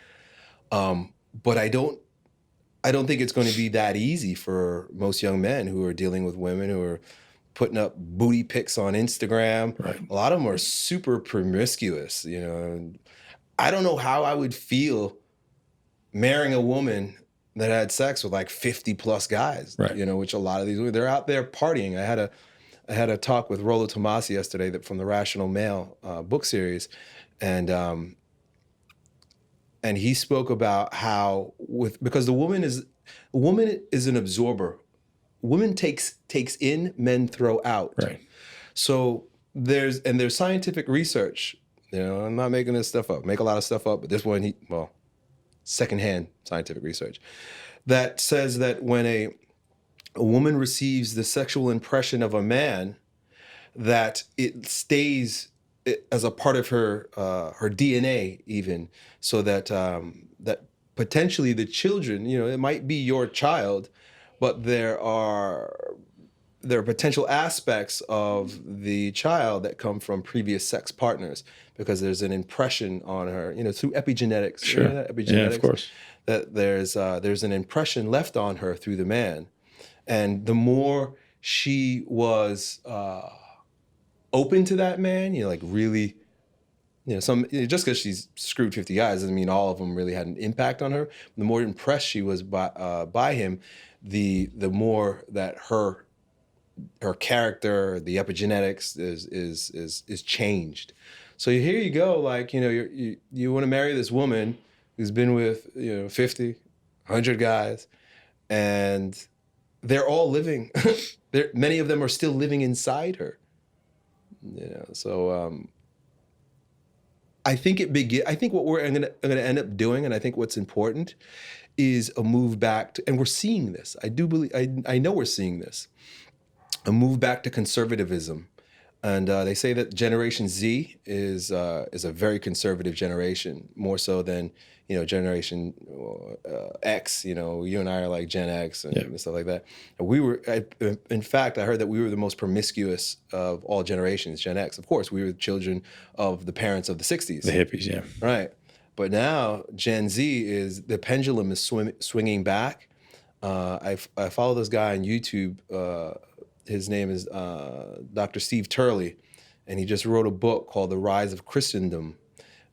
But I don't think it's going to be that easy for most young men who are dealing with women who are putting up booty pics on Instagram. Right. A lot of them are super promiscuous, I don't know how I would feel marrying a woman that had sex with like 50 plus guys, right. Which a lot of these women, they're out there partying. I had a talk with Rollo Tomasi yesterday from the Rational Male book series. And he spoke about how because the woman is an absorber. Women takes in, men throw out. Right. So there's scientific research. I'm not making this stuff up. Make a lot of stuff up, but this one, secondhand scientific research that says that when a woman receives the sexual impression of a man, that it stays as a part of her DNA, even so that that potentially the children, it might be your child, but there are potential aspects of the child that come from previous sex partners because there's an impression on her, through epigenetics. Sure. Epigenetics, yeah, of course. That there's an impression left on her through the man, and the more she was open to that man, really. Just because she's screwed 50 guys doesn't mean all of them really had an impact on her. The more impressed she was by him, the more that her character, the epigenetics is changed. So here you go, like you want to marry this woman who's been with 50, 100 guys, and they're all living. Many of them are still living inside her. So. I think what we're going to end up doing, and I think what's important, is a move back to, and we're seeing this. I do believe, I know we're seeing this, a move back to conservatism, and they say that Generation Z is a very conservative generation, more so than Generation X. You and I are like Gen X and stuff like that. And in fact, I heard that we were the most promiscuous of all generations, Gen X. Of course, we were children of the parents of the 60s. The hippies, yeah. Right. But now Gen Z the pendulum is swinging back. I follow this guy on YouTube. His name is Dr. Steve Turley, and he just wrote a book called The Rise of Christendom.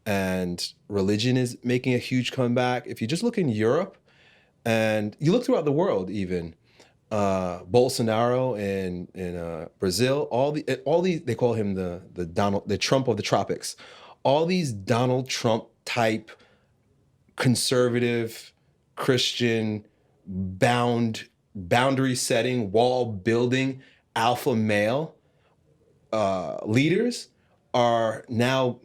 And religion is making a huge comeback. If you just look in Europe, and you look throughout the world, even Bolsonaro in Brazil, all these they call him the Trump of the tropics. All these Donald Trump type conservative Christian boundary setting, wall building alpha male leaders are now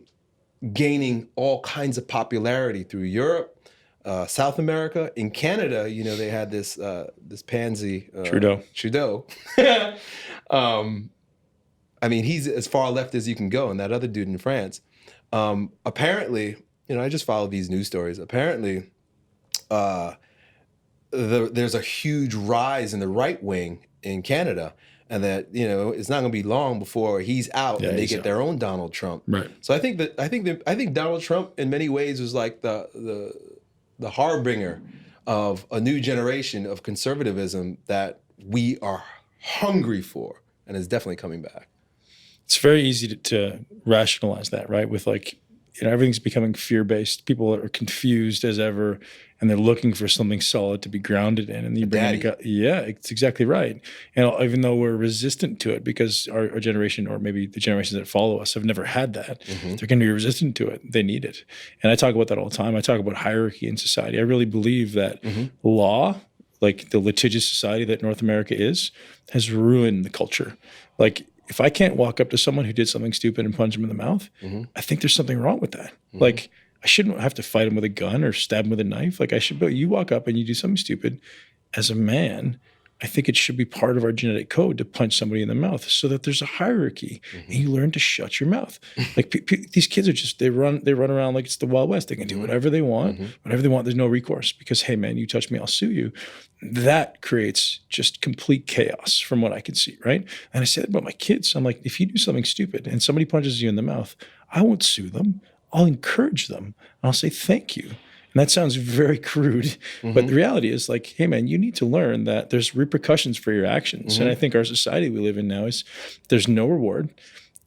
gaining all kinds of popularity through Europe, South America. In Canada, they had this pansy Trudeau. I mean, he's as far left as you can go, and that other dude in France. Apparently, I just follow these news stories. Apparently, there's a huge rise in the right wing in Canada, and that it's not going to be long before he's out and they get their own Donald Trump. Right. So I think Donald Trump in many ways was like the harbinger of a new generation of conservatism that we are hungry for, and is definitely coming back. it's very easy to rationalize that, right? With like, everything's becoming fear-based. People are confused as ever, and they're looking for something solid to be grounded in. And you bring in yeah, it's exactly right. And even though we're resistant to it because our generation, or maybe the generations that follow us, have never had that, they're going to be resistant to it. They need it. And I talk about that all the time. I talk about hierarchy in society. I really believe that law, like the litigious society that North America is, has ruined the culture. Like, if I can't walk up to someone who did something stupid and punch him in the mouth, I think there's something wrong with that. Like, I shouldn't have to fight him with a gun or stab him with a knife. Like, you walk up and you do something stupid. As a man, I think it should be part of our genetic code to punch somebody in the mouth, so that there's a hierarchy and you learn to shut your mouth. Like, these kids are just, they run around like it's the Wild West. They can do whatever they want, whatever they want. There's no recourse because, hey man, you touch me, I'll sue you. That creates just complete chaos from what I can see, right? And I said about my kids, I'm like, if you do something stupid and somebody punches you in the mouth, I won't sue them. I'll encourage them. And I'll say, thank you. And that sounds very crude, but the reality is like, hey man, you need to learn that there's repercussions for your actions. And I think our society we live in now is there's no reward.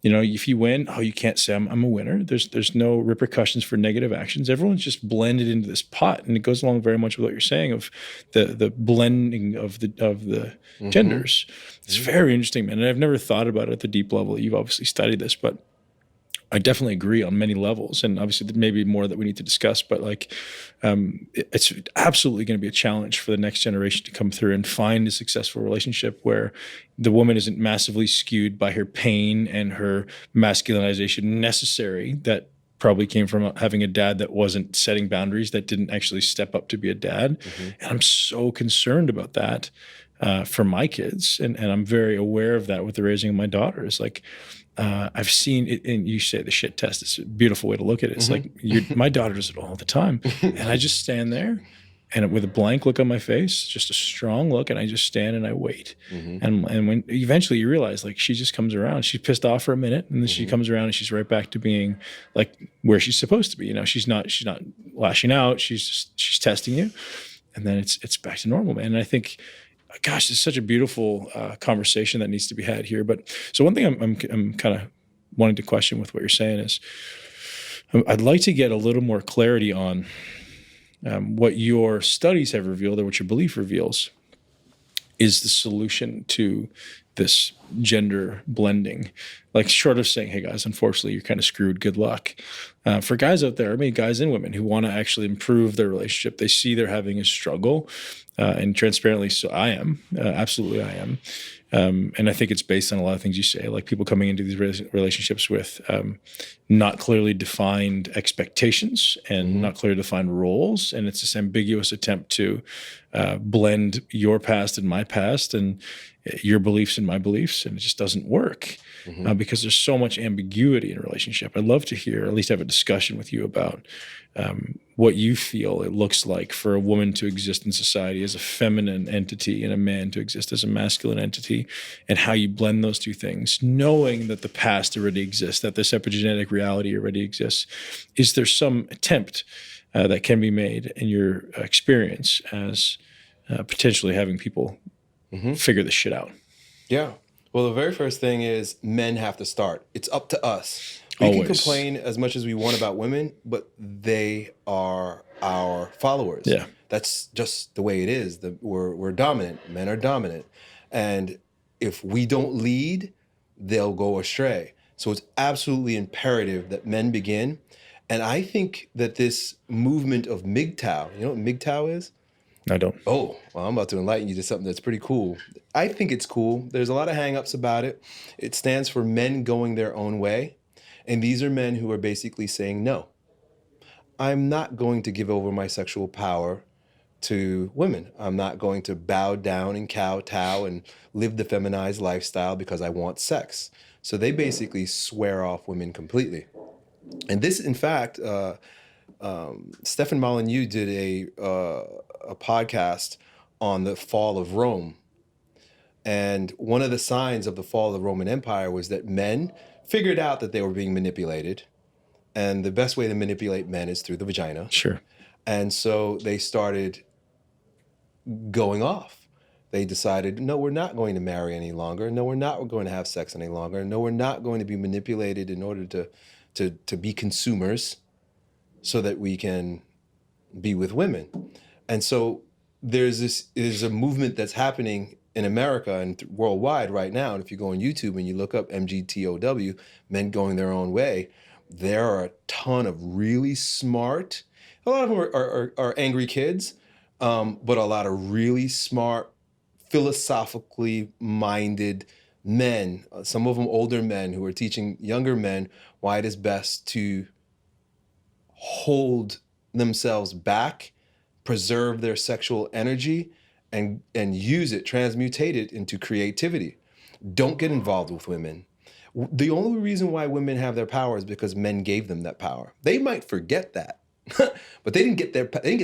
If you win, you can't say I'm a winner. There's no repercussions for negative actions. Everyone's just blended into this pot, and it goes along very much with what you're saying of the blending of the genders. It's very interesting, man. And I've never thought about it at the deep level. You've obviously studied this, but I definitely agree on many levels, and obviously there may be more that we need to discuss, but like, it's absolutely going to be a challenge for the next generation to come through and find a successful relationship where the woman isn't massively skewed by her pain and her masculinization necessary that probably came from having a dad that wasn't setting boundaries, that didn't actually step up to be a dad. And I'm so concerned about that for my kids, and I'm very aware of that with the raising of my daughters. Like, I've seen it, and you say the shit test is a beautiful way to look at it. It's like my daughter does it all the time, and I just stand there, and with a blank look on my face, just a strong look, and I just stand and I wait. And when eventually you realize, like, she just comes around. She's pissed off for a minute, and then she comes around and she's right back to being like where she's supposed to be. She's not lashing out. She's testing you, and then it's back to normal, man. And I think, gosh, it's such a beautiful conversation that needs to be had here. But so one thing I'm kind of wanting to question with what you're saying is, I'd like to get a little more clarity on what your studies have revealed, or what your belief reveals, is the solution to this gender blending. Like, short of saying, hey guys, unfortunately you're kind of screwed, good luck. For guys out there, guys and women who want to actually improve their relationship, they see they're having a struggle, and transparently, so I am, absolutely I am. And I think it's based on a lot of things you say, like people coming into these relationships with not clearly defined expectations and not clearly defined roles. And it's this ambiguous attempt to blend your past and my past and your beliefs and my beliefs. And it just doesn't work because there's so much ambiguity in a relationship. I'd love to hear, or at least have a discussion with you about what you feel it looks like for a woman to exist in society as a feminine entity and a man to exist as a masculine entity, and how you blend those two things, knowing that the past already exists, that this epigenetic reality already exists. Is there some attempt that can be made in your experience as potentially having people figure this shit out? Yeah. Well, the very first thing is men have to start. It's up to us. We can complain as much as we want about women, but they are our followers. Yeah. That's just the way it is. We're dominant. Men are dominant. And if we don't lead, they'll go astray. So it's absolutely imperative that men begin. And I think that this movement of MGTOW, you know what MGTOW is? I don't. Oh, well, I'm about to enlighten you to something that's pretty cool. I think it's cool. There's a lot of hang-ups about it. It stands for men going their own way. And these are men who are basically saying, no, I'm not going to give over my sexual power to women. I'm not going to bow down and kowtow and live the feminized lifestyle because I want sex. So they basically swear off women completely. And this, in fact, Stefan Molyneux did a podcast on the fall of Rome. And one of the signs of the fall of the Roman Empire was that men figured out that they were being manipulated. And the best way to manipulate men is through the vagina. Sure. And so they started going off. they decided, no, we're not going to marry any longer. No, we're not going to have sex any longer. No, we're not going to be manipulated in order to be consumers so that we can be with women. And so there's a movement that's happening in America and worldwide right now. And if you go on YouTube and you look up MGTOW, men going their own way, there are a ton of really smart, a lot of them are angry kids, but a lot of really smart, philosophically minded men, some of them older men who are teaching younger men why it is best to hold themselves back, preserve their sexual energy, and use it, transmutate it into creativity. Don't get involved with women. The only reason why women have their power is because men gave them that power. They might forget that, but they didn't get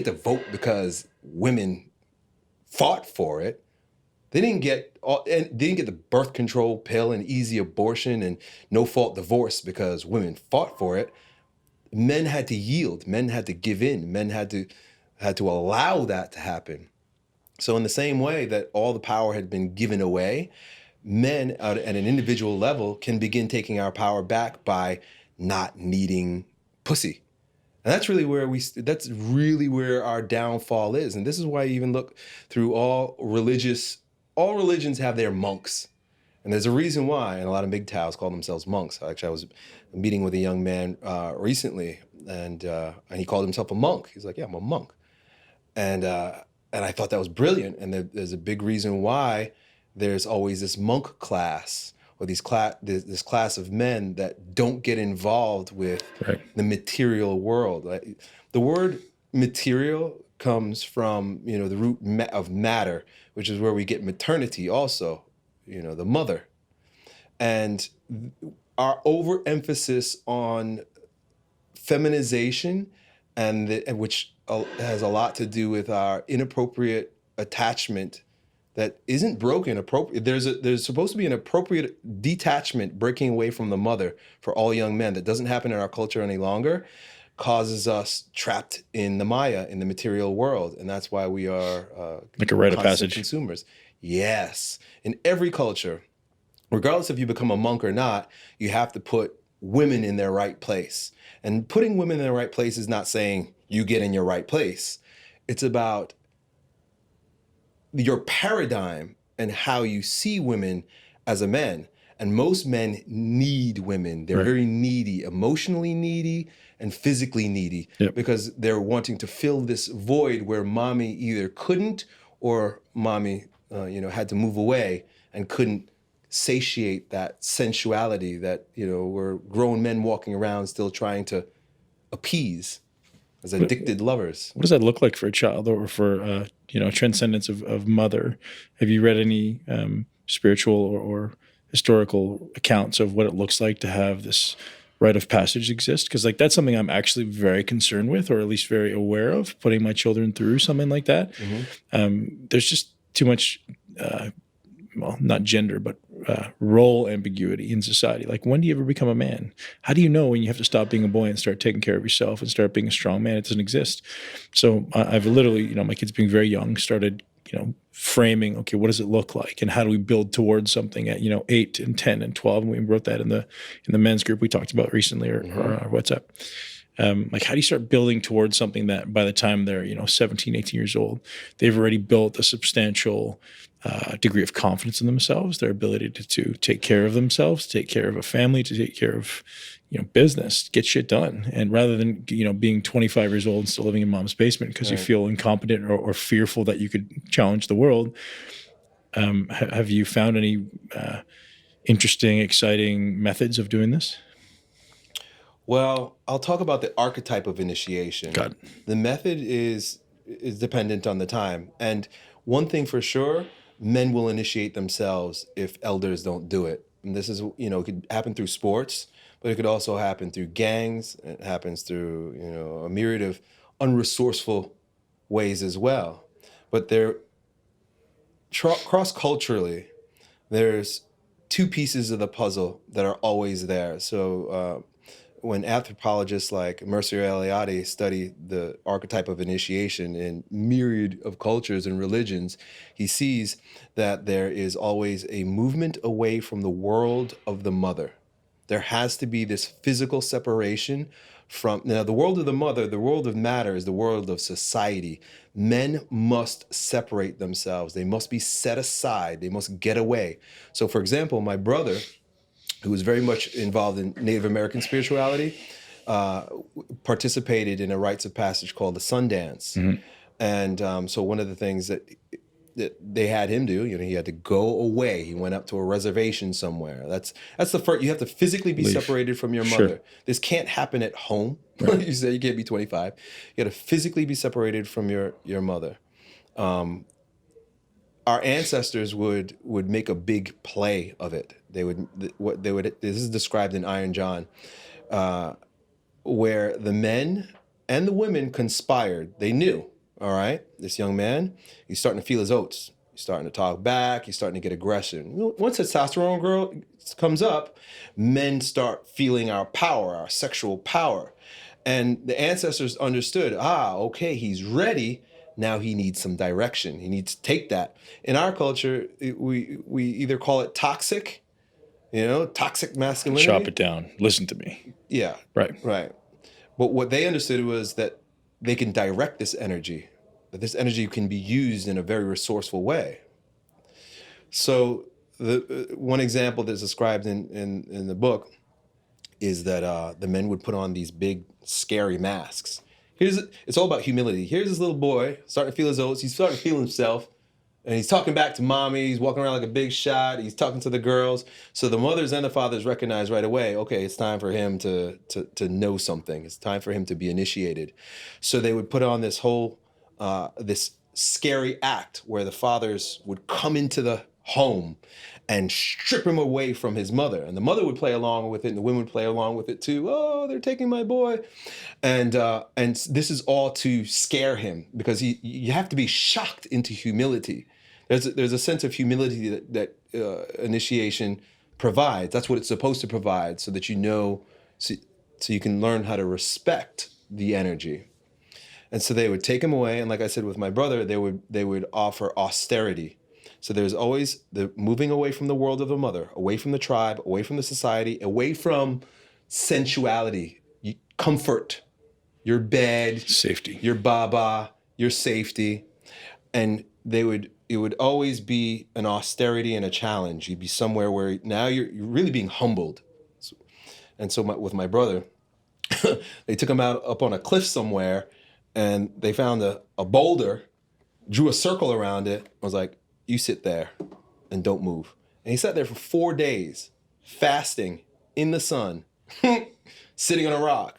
to vote because women fought for it. They didn't get the birth control pill and easy abortion and no-fault divorce because women fought for it. Men had to yield. Men had to give in. Men had to allow that to happen. So in the same way that all the power had been given away, men at an individual level can begin taking our power back by not needing pussy. And that's really where our downfall is. And this is why you even look through all religions have their monks. And there's a reason why, and a lot of MGTOWs call themselves monks. Actually, I was meeting with a young man recently, and he called himself a monk. He's like, yeah, I'm a monk. And I thought that was brilliant. And there's a big reason why there's always this monk class or this class of men that don't get involved with the material world. The word material comes from, the root of matter, which is where we get maternity also, the mother. And our overemphasis on feminization which has a lot to do with our inappropriate attachment that isn't broken. There's supposed to be an appropriate detachment, breaking away from the mother for all young men. That doesn't happen in our culture any longer, causes us trapped in the Maya, in the material world. And that's why we are like a rite of passage consumers. Yes. In every culture, regardless if you become a monk or not, you have to put women in their right place. And putting women in their right place is not saying you get in your right place. It's about your paradigm and how you see women as a man. And most men need women. They're very needy, emotionally needy and physically needy, because they're wanting to fill this void where mommy either couldn't or mommy had to move away and couldn't satiate that sensuality that, were grown men walking around still trying to appease as addicted lovers. What does that look like for a child or for, transcendence of mother? Have you read any spiritual or historical accounts of what it looks like to have this rite of passage exist? Because that's something I'm actually very concerned with, or at least very aware of, putting my children through something like that. Mm-hmm. There's just too much, not gender, but role ambiguity in society. Like, when do you ever become a man? How do you know when you have to stop being a boy and start taking care of yourself and start being a strong man? It doesn't exist. So I've literally, my kids being very young, started, framing, okay, what does it look like? And how do we build towards something at, 8 and 10 and 12? And we wrote that in the men's group we talked about recently or WhatsApp. How do you start building towards something that by the time they're, 17, 18 years old, they've already built a substantial degree of confidence in themselves, their ability to take care of themselves, to take care of a family, to take care of, business, get shit done. And rather than, being 25 years old and still living in mom's basement because you feel incompetent or fearful that you could challenge the world, have you found any interesting, exciting methods of doing this? Well, I'll talk about the archetype of initiation. Got it. The method is dependent on the time. And one thing for sure, men will initiate themselves if elders don't do it. And this is, it could happen through sports, but it could also happen through gangs. It happens through, a myriad of unresourceful ways as well. But cross-culturally, there's two pieces of the puzzle that are always there. So when anthropologists like Mircea Eliade study the archetype of initiation in myriad of cultures and religions, he sees that there is always a movement away from the world of the mother. There has to be this physical separation from, now the world of the mother, the world of matter is the world of society. Men must separate themselves. They must be set aside. They must get away. So for example, my brother, who was very much involved in Native American spirituality, participated in a rites of passage called the Sundance. Mm-hmm. And so one of the things that they had him do, he had to go away. He went up to a reservation somewhere. That's the first. You have to physically be separated from your mother. Sure. This can't happen at home. Right. You say you can't be 25. You got to physically be separated from your mother. Our ancestors would make a big play of it. They would. This is described in Iron John, where the men and the women conspired. They knew. All right, this young man, he's starting to feel his oats. He's starting to talk back. He's starting to get aggression. Once testosterone girl comes up, men start feeling our power, our sexual power. And the ancestors understood, okay, he's ready. Now he needs some direction. He needs to take that. In our culture, we either call it toxic, toxic masculinity. Chop it down. Listen to me. Yeah. Right. But what they understood was that they can direct this energy, that this energy can be used in a very resourceful way. So the one example that's described in the book is that the men would put on these big, scary masks. It's all about humility. Here's this little boy starting to feel his oats. He's starting to feel himself. And he's talking back to mommy. He's walking around like a big shot. He's talking to the girls. So the mothers and the fathers recognize right away, okay, it's time for him to know something. It's time for him to be initiated. So they would put on this whole, this scary act where the fathers would come into the home and strip him away from his mother. And the mother would play along with it, and the women would play along with it too. Oh, they're taking my boy. And this is all to scare him, because you have to be shocked into humility. There's a sense of humility that initiation provides. That's what it's supposed to provide, so that so you can learn how to respect the energy. And so they would take him away, and like I said with my brother, they would offer austerity. So there's always the moving away from the world of the mother, away from the tribe, away from the society, away from sensuality, comfort, your bed, safety, your baba, your safety. And it would always be an austerity and a challenge. You'd be somewhere where now you're really being humbled. And so with my brother, they took him up on a cliff somewhere, and they found a boulder, drew a circle around it, was like, you sit there and don't move. And he sat there for 4 days, fasting in the sun, sitting on a rock.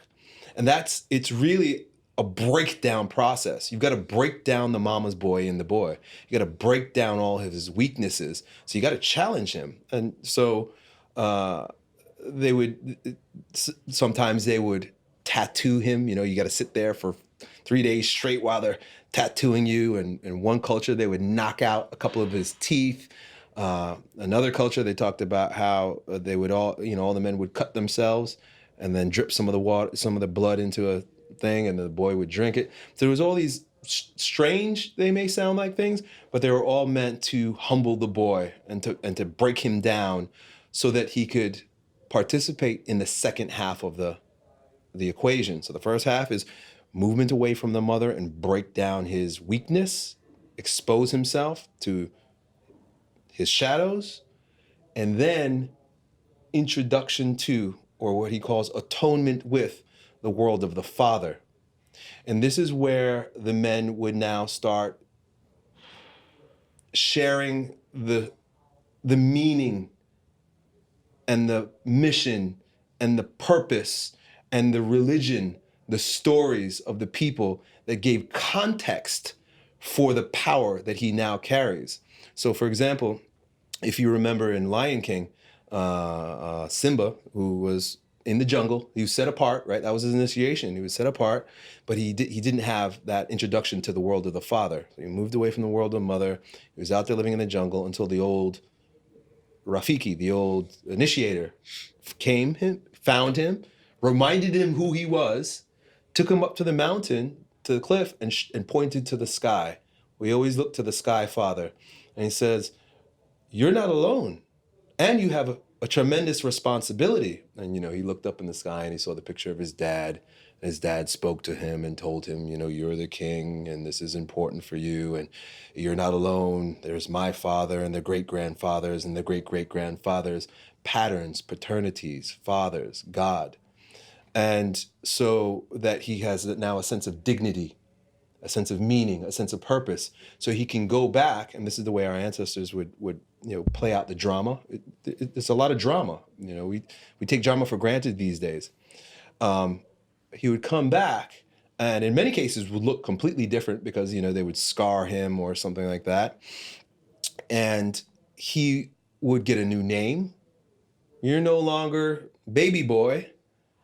And it's really a breakdown process. You've got to break down the mama's boy in the boy. You got to break down all of his weaknesses. So you got to challenge him. And so sometimes they would tattoo him. You got to sit there for 3 days straight while they're tattooing you. And in one culture, they would knock out a couple of his teeth. Another culture, they talked about how they would all the men would cut themselves and then drip some of the blood into a thing, and the boy would drink it. So there was all these strange, they may sound like things, but they were all meant to humble the boy and to break him down so that he could participate in the second half of the equation. So the first half is movement away from the mother and break down his weakness, expose himself to his shadows, and then introduction to, or what he calls atonement with, the world of the father. And this is where the men would now start sharing the meaning and the mission and the purpose and the religion, the stories of the people that gave context for the power that he now carries. So for example, if you remember in Lion King, Simba, who was in the jungle, he was set apart, right? That was his initiation. He was set apart, but he didn't have that introduction to the world of the father. So he moved away from the world of mother. He was out there living in the jungle until the old Rafiki, the old initiator, found him, reminded him who he was, took him up to the mountain, to the cliff, and pointed to the sky. We always look to the sky, Father. And he says, you're not alone. And you have a tremendous responsibility. And, he looked up in the sky and he saw the picture of his dad. And his dad spoke to him and told him, you're the king and this is important for you. And you're not alone. There's my father and the great-grandfathers and the great-great-grandfathers, patterns, paternities, fathers, God. And so that he has now a sense of dignity, a sense of meaning, a sense of purpose. So he can go back, and this is the way our ancestors would play out the drama. It's a lot of drama. We take drama for granted these days. He would come back, and in many cases would look completely different because, they would scar him or something like that. And he would get a new name. You're no longer baby boy,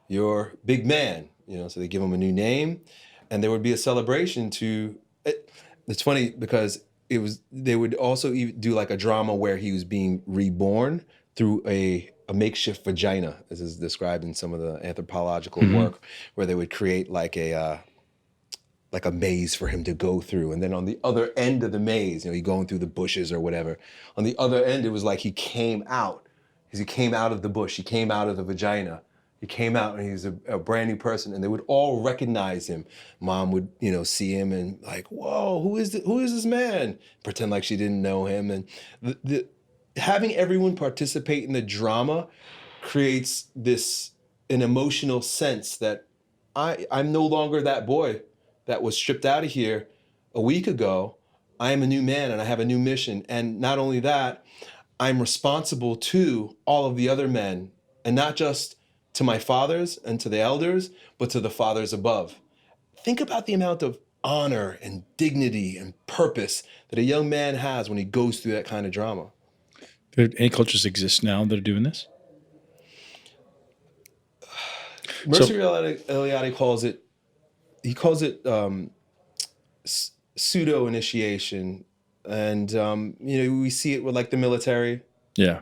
you're big man. So they give him a new name. And there would be a celebration to it. It's funny because they would also do like a drama where he was being reborn through a makeshift vagina, as is described in some of the anthropological work, where they would create like a maze for him to go through. And then on the other end of the maze, he's going through the bushes or whatever. On the other end, it was like he came out. He came out of the bush. He came out of the vagina. He came out and he's a brand new person, and they would all recognize him. Mom would, see him and like, whoa, who is this man? Pretend like she didn't know him. And the having everyone participate in the drama creates an emotional sense that I'm no longer that boy that was stripped out of here a week ago. I am a new man and I have a new mission. And not only that, I'm responsible to all of the other men, and not just to my fathers and to the elders, but to the fathers above. Think about the amount of honor and dignity and purpose that a young man has when he goes through that kind of drama. Do any cultures exist now that are doing this? Mercer Eliot calls it pseudo initiation, and we see it with like the military. Yeah.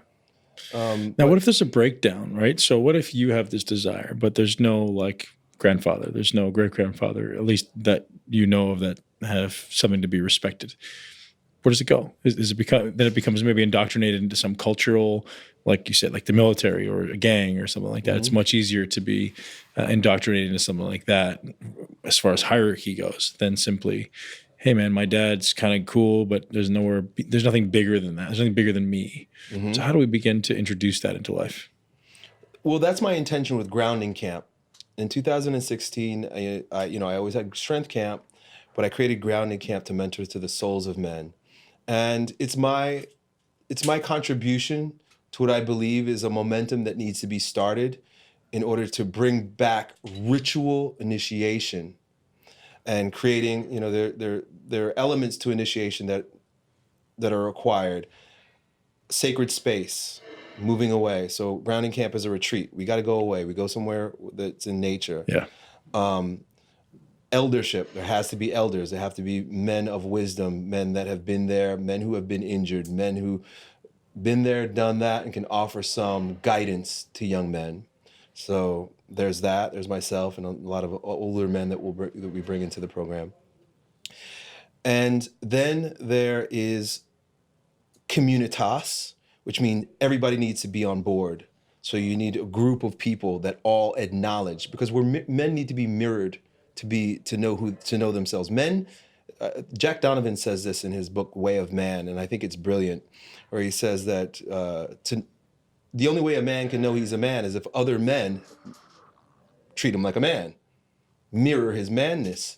Now, what if there's a breakdown, right? So what if you have this desire, but there's no like grandfather, there's no great-grandfather, at least that of that have something to be respected. Where does it go? Is it then it becomes maybe indoctrinated into some cultural, like you said, like the military or a gang or something like that. It's much easier to be indoctrinated into something like that as far as hierarchy goes than simply, hey man, my dad's kind of cool, but there's nothing bigger than that. There's nothing bigger than me. So how do we begin to introduce that into life? Well, that's my intention with Grounding Camp. In 2016, I always had Strength Camp, but I created Grounding Camp to mentor to the souls of men. And it's my contribution to what I believe is a momentum that needs to be started in order to bring back ritual initiation and creating, there are elements to initiation that are required. Sacred space, moving away. So Grounding Camp is a retreat. We got to go away. We go somewhere that's in nature. Yeah. Eldership. There has to be elders. There have to be men of wisdom, men that have been there, men who have been injured, men who been there, done that, and can offer some guidance to young men. So there's that. There's myself and a lot of older men that we bring into the program. And then there is communitas, which means everybody needs to be on board. So you need a group of people that all acknowledge, because men need to be mirrored to know themselves. Men, Jack Donovan says this in his book Way of Man, and I think it's brilliant, where he says that the only way a man can know he's a man is if other men treat him like a man, mirror his manness.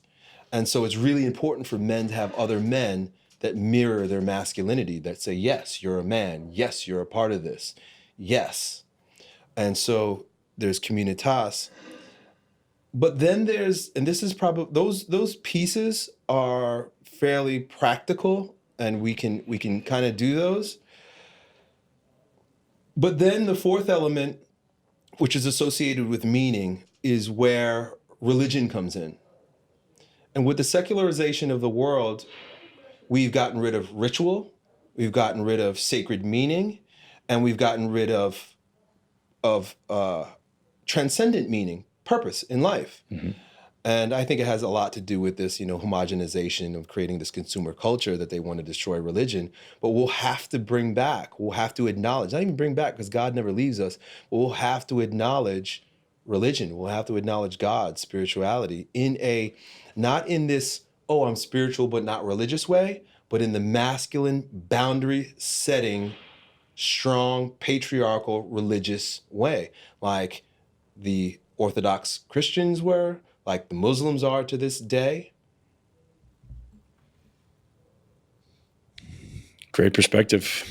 And so it's really important for men to have other men that mirror their masculinity, that say, yes, you're a man. Yes, you're a part of this. Yes. And so there's communitas. But then and this is probably, those pieces are fairly practical, and we can kind of do those. But then the fourth element, which is associated with meaning, is where religion comes in. And with the secularization of the world, we've gotten rid of ritual, we've gotten rid of sacred meaning, and we've gotten rid of transcendent meaning, purpose in life. And I think it has a lot to do with this, homogenization of creating this consumer culture that they want to destroy religion. But we'll have to acknowledge, not even bring back because God never leaves us, but we'll have to acknowledge religion. We'll have to acknowledge God, spirituality, not in this, oh, I'm spiritual but not religious way, but in the masculine boundary setting, strong, patriarchal, religious way, like the Orthodox Christians were, like the Muslims are to this day. Great perspective.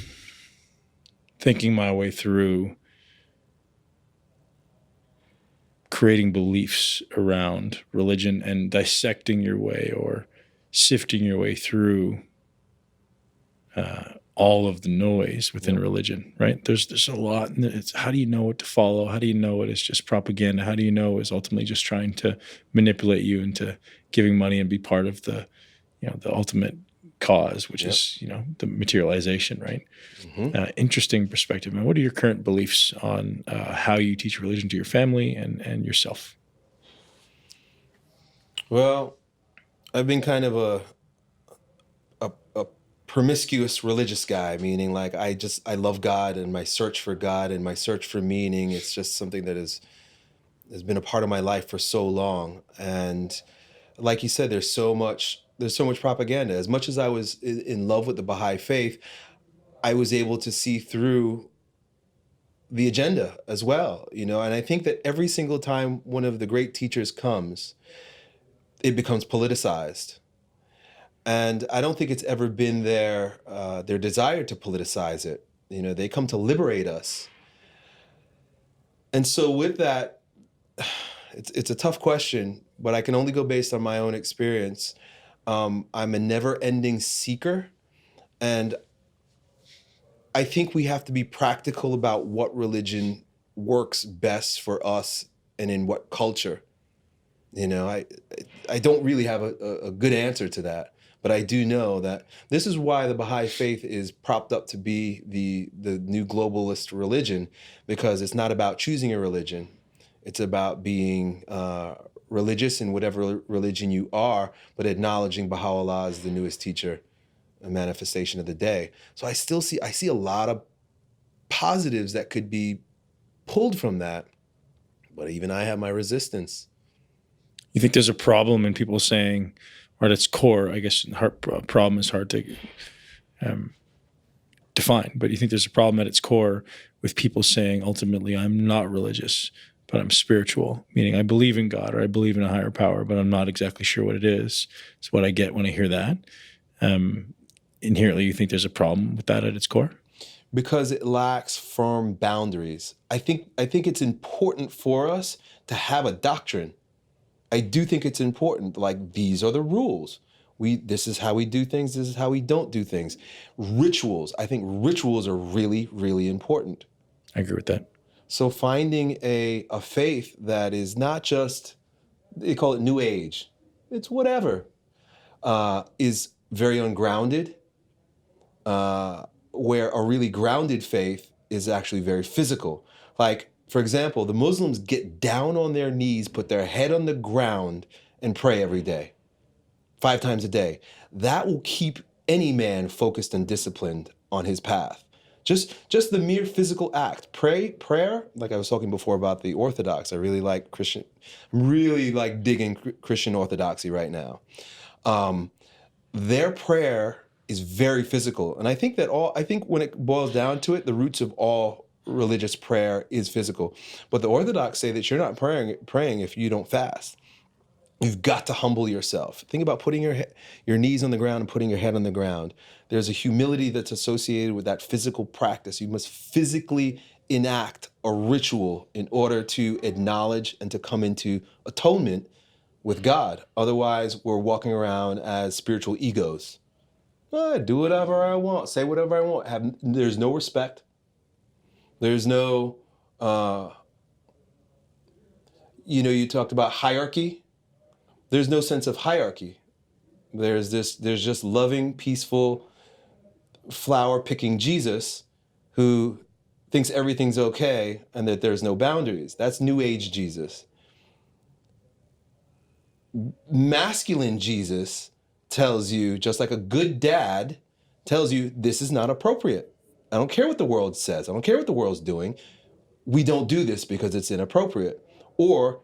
Thinking my way through creating beliefs around religion and dissecting your way or sifting your way through all of the noise within religion, right? There's a lot. It's how do you know what to follow? How do you know it is just propaganda? How do you know is ultimately just trying to manipulate you into giving money and be part of the ultimate cause, which is, the materialization, right? Interesting perspective, man. What are your current beliefs on how you teach religion to your family and yourself? Well, I've been kind of a promiscuous religious guy, meaning like I love God and my search for God and my search for meaning. It's just something that has been a part of my life for so long. And like you said, there's so much propaganda. As much as I was in love with the Baha'i faith, I was able to see through the agenda as well, and I think that every single time one of the great teachers comes, it becomes politicized. And I don't think it's ever been their desire to politicize it. They come to liberate us. And so with that, it's a tough question, but I can only go based on my own experience. I'm a never-ending seeker, and I think we have to be practical about what religion works best for us and in what culture. I don't really have a good answer to that. But I do know that this is why the Baha'i faith is propped up to be the new globalist religion, because it's not about choosing a religion. It's about being religious in whatever religion you are, but acknowledging Baha'u'llah as the newest teacher, a manifestation of the day. So I see a lot of positives that could be pulled from that, but even I have my resistance. You think there's a problem in people saying, or at its core, I guess problem is hard to define, but you think there's a problem at its core with people saying, ultimately, I'm not religious, but I'm spiritual, meaning I believe in God or I believe in a higher power, but I'm not exactly sure what it is. It's what I get when I hear that. Inherently, you think there's a problem with that at its core? Because it lacks firm boundaries. I think it's important for us to have a doctrine. I do think it's important. Like, these are the rules. This is how we do things. This is how we don't do things. Rituals. I think rituals are really, really important. I agree with that. So finding a faith that is not just, they call it New Age, it's whatever, is very ungrounded, where a really grounded faith is actually very physical. Like, for example, the Muslims get down on their knees, put their head on the ground, and pray every day, 5 times a day. That will keep any man focused and disciplined on his path. Just the mere physical act. Prayer, like I was talking before about the Orthodox. I really like Christian, I'm really like digging Christian orthodoxy right now. Their prayer is very physical. And I think when it boils down to it, the roots of all religious prayer is physical. But the Orthodox say that you're not praying if you don't fast. You've got to humble yourself. Think about putting your knees on the ground and putting your head on the ground. There's a humility that's associated with that physical practice. You must physically enact a ritual in order to acknowledge and to come into atonement with God. Otherwise, we're walking around as spiritual egos. I do whatever I want, say whatever I want. There's no respect. There's no, you talked about hierarchy. There's no sense of hierarchy. There's just loving, peaceful, flower-picking Jesus who thinks everything's okay and that there's no boundaries. That's New Age Jesus. Masculine Jesus tells you, just like a good dad tells you, this is not appropriate. I don't care what the world says. I don't care what the world's doing. We don't do this because it's inappropriate. Or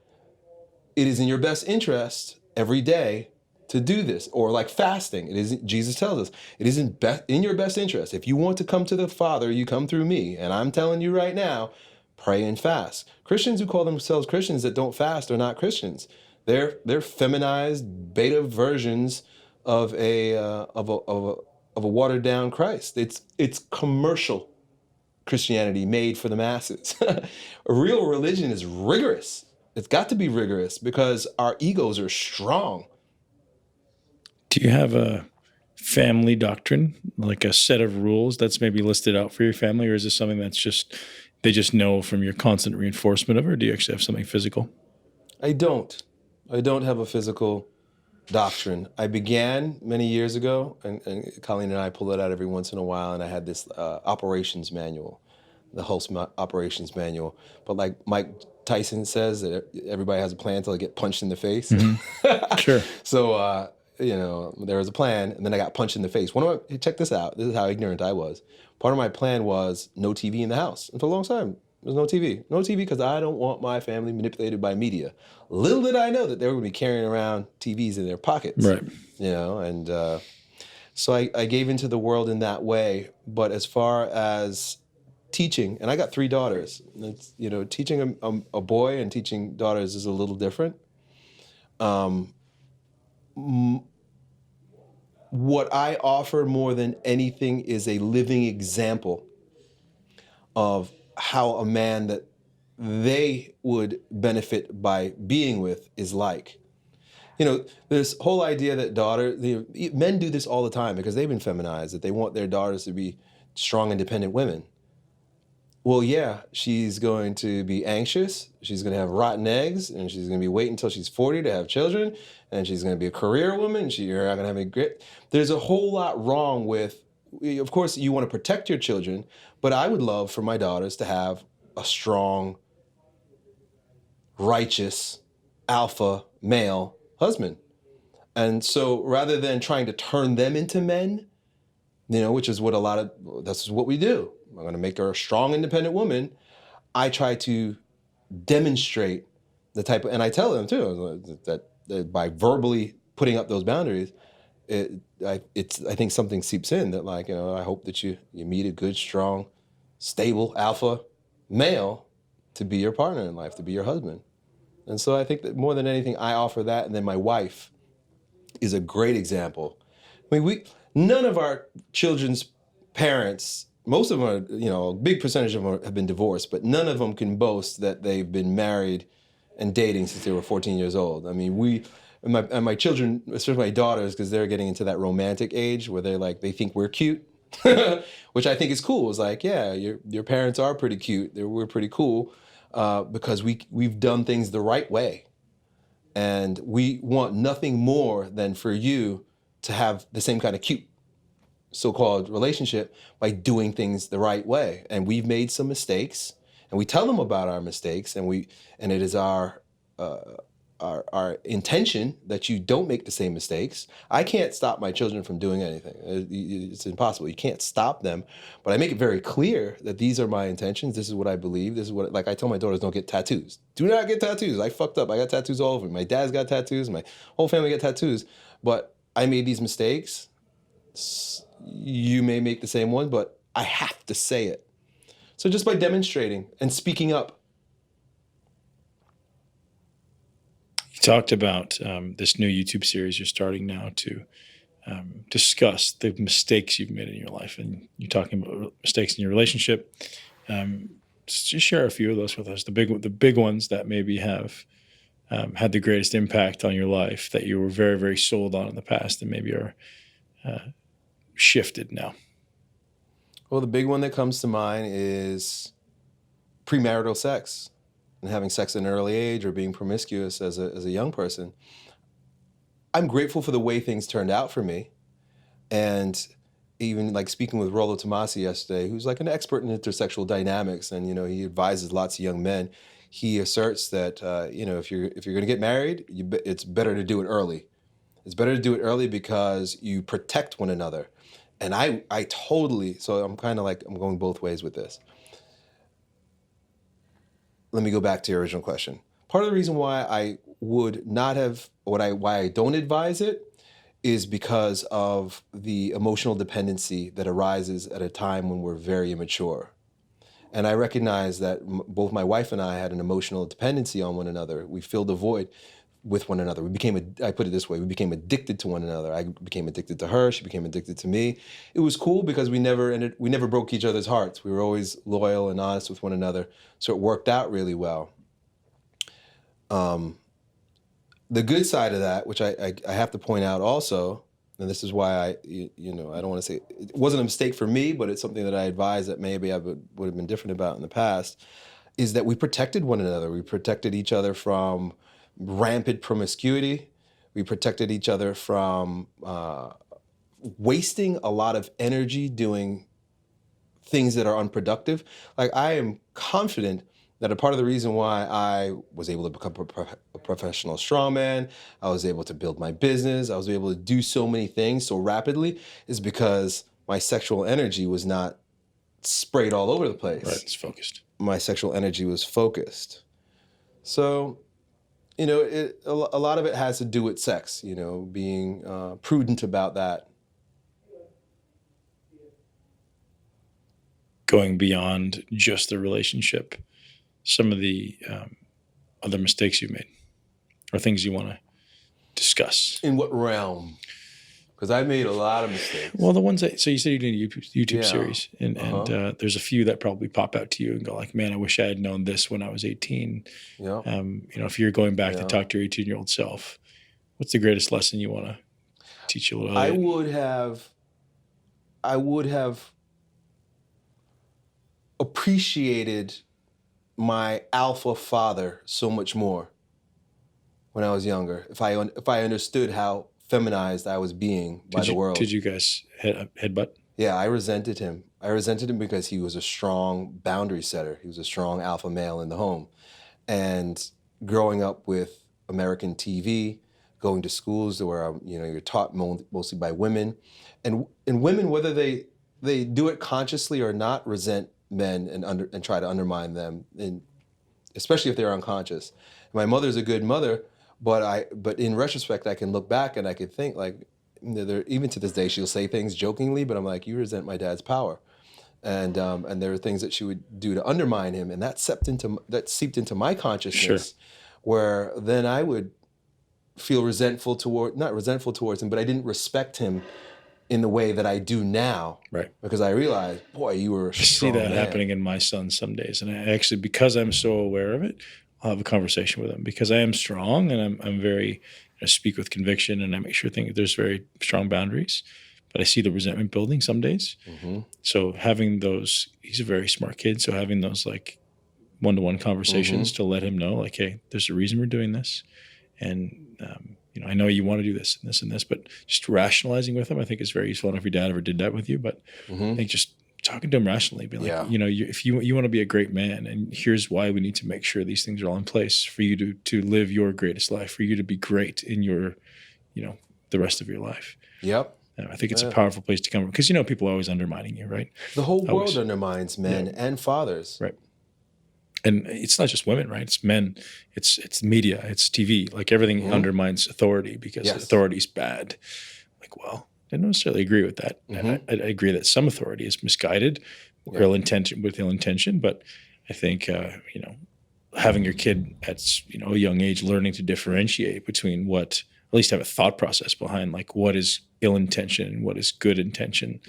it is in your best interest every day to do this. Or like fasting. It isn't, Jesus tells us, it isn't in your best interest. If you want to come to the Father, you come through me. And I'm telling you right now, pray and fast. Christians who call themselves Christians that don't fast are not Christians. They're feminized beta versions of a watered down Christ. It's commercial Christianity made for the masses. A real religion is rigorous. It's got to be rigorous because our egos are strong. Do you have a family doctrine, like a set of rules that's maybe listed out for your family, or is this something that's just they just know from your constant reinforcement of it, or do you actually have something physical? I don't have a physical doctrine. I began many years ago, and Colleen and I pull it out every once in a while, and I had this operations manual, the Hulse operations manual. But like Mike Tyson says, that everybody has a plan until they get punched in the face. Mm-hmm. Sure. So, there was a plan, and then I got punched in the face. Check this out. This is how ignorant I was. Part of my plan was no TV in the house. And for a long time, there's no TV. No TV because I don't want my family manipulated by media. Little did I know that they were going to be carrying around TVs in their pockets. Right. And so I gave into the world in that way. But as far as teaching, and I got 3 daughters. It's, teaching a boy and teaching daughters is a little different. What I offer more than anything is a living example of how a man that they would benefit by being with is like. This whole idea that men do this all the time because they've been feminized, that they want their daughters to be strong, independent women. Well, yeah, she's going to be anxious, she's going to have rotten eggs, and she's going to be waiting until she's 40 to have children, and she's going to be a career woman, you're not going to have any grit. There's a whole lot wrong with, of course, you want to protect your children, but I would love for my daughters to have a strong, righteous, alpha male husband. And so rather than trying to turn them into men, which is that's what we do. I'm going to make her a strong, independent woman. I try to demonstrate the type of, and I tell them too, that by verbally putting up those boundaries, I think something seeps in that I hope that you meet a good, strong, stable, alpha male to be your partner in life, to be your husband. And so I think that more than anything, I offer that. And then my wife is a great example. I mean, none of our children's parents, most of them are, a big percentage of them have been divorced, but none of them can boast that they've been married and dating since they were 14 years old. I mean, my children, especially my daughters, because they're getting into that romantic age where they think we're cute, which I think is cool. It's like, yeah, your parents are pretty cute. We're pretty cool because we've done things the right way. And we want nothing more than for you to have the same kind of cute so-called relationship by doing things the right way. And we've made some mistakes, and we tell them about our mistakes, and it is our intention that you don't make the same mistakes. I can't stop my children from doing anything. It's impossible. You can't stop them. But I make it very clear that these are my intentions. This is what I believe. This is what, I tell my daughters, don't get tattoos. Do not get tattoos. I fucked up. I got tattoos all over me. My dad's got tattoos. My whole family got tattoos. But I made these mistakes. You may make the same one, but I have to say it. So just by demonstrating and speaking up. You talked about this new YouTube series you're starting now to discuss the mistakes you've made in your life, and you're talking about mistakes in your relationship. Just share a few of those with us. The big ones that maybe have had the greatest impact on your life that you were very, very sold on in the past, and maybe are shifted now. Well, the big one that comes to mind is premarital sex and having sex at an early age or being promiscuous as a young person. I'm grateful for the way things turned out for me. And even like speaking with Rollo Tomasi yesterday, who's like an expert in intersexual dynamics, and he advises lots of young men. He asserts that if you're going to get married, it's better to do it early. It's better to do it early because you protect one another. And I totally, so I'm kind of like, I'm going both ways with this. Let me go back to your original question. Part of the reason why I would not have, why I don't advise it is because of the emotional dependency that arises at a time when we're very immature. And I recognize that both my wife and I had an emotional dependency on one another. We filled a void with one another. I put it this way, we became addicted to one another. I became addicted to her, she became addicted to me. It was cool because we never broke each other's hearts. We were always loyal and honest with one another. So it worked out really well. The good side of that, which I have to point out also, and this is why I don't want to say, it wasn't a mistake for me, but it's something that I advise that maybe I would have been different about in the past, is that we protected one another. We protected each other from rampant promiscuity. We protected each other from wasting a lot of energy doing things that are unproductive. Like, I am confident that a part of the reason why I was able to become a professional strongman, I was able to build my business, I was able to do so many things so rapidly, is because my sexual energy was not sprayed all over the place. Right, it's focused. My sexual energy was focused. So, a lot of it has to do with sex, being prudent about that. Going beyond just the relationship, some of the other mistakes you've made or things you want to discuss. In what realm? Because I made a lot of mistakes. Well, the ones so you said you did a YouTube series, and there's a few that probably pop out to you and go like, man, I wish I had known this when I was 18. Yeah. If you're going back to talk to your 18-year-old self, what's the greatest lesson you want to teach your little Elliot? I would have appreciated my alpha father so much more when I was younger. If I understood how feminized I was being by the world. Did you guys headbutt? Yeah, I resented him. I resented him because he was a strong boundary setter. He was a strong alpha male in the home. And growing up with American TV, going to schools where you're taught mostly by women, and women, whether they do it consciously or not, resent men and try to undermine them, and especially if they're unconscious. My mother's a good mother, but in retrospect, I can look back and I can think like, even to this day, she'll say things jokingly, but I'm like, you resent my dad's power, and there are things that she would do to undermine him, and that seeped into my consciousness, where then I would feel not resentful towards him, but I didn't respect him in the way that I do now, right? Because I realized, boy, you were a strong man. I see that man. happening in my son some days, and I actually, because I'm so aware of it, I'll have a conversation with him because I am strong and I'm very, I speak with conviction and I make sure there's very strong boundaries, but I see the resentment building some days. Mm-hmm. So having those, he's a very smart kid, so having those like one-to-one conversations to let him know, like, hey, there's a reason we're doing this, and I know you want to do this and this and this, but just rationalizing with him, I think is very useful. I don't know if your dad ever did that with you, but I think just talking to him rationally, be like, if you want to be a great man, and here's why we need to make sure these things are all in place for you to live your greatest life, for you to be great in your, the rest of your life. Yep. And I think it's a powerful place to come from because, people are always undermining you, right? The whole world undermines men and fathers. Right. And it's not just women, right? It's men, it's media, it's TV. Like everything undermines authority because authority is bad. Like, well, I don't necessarily agree with that. I agree that some authority is misguided, with ill intention. But I think having your kid at a young age learning to differentiate between what, at least have a thought process behind like what is ill intention and what is good intention.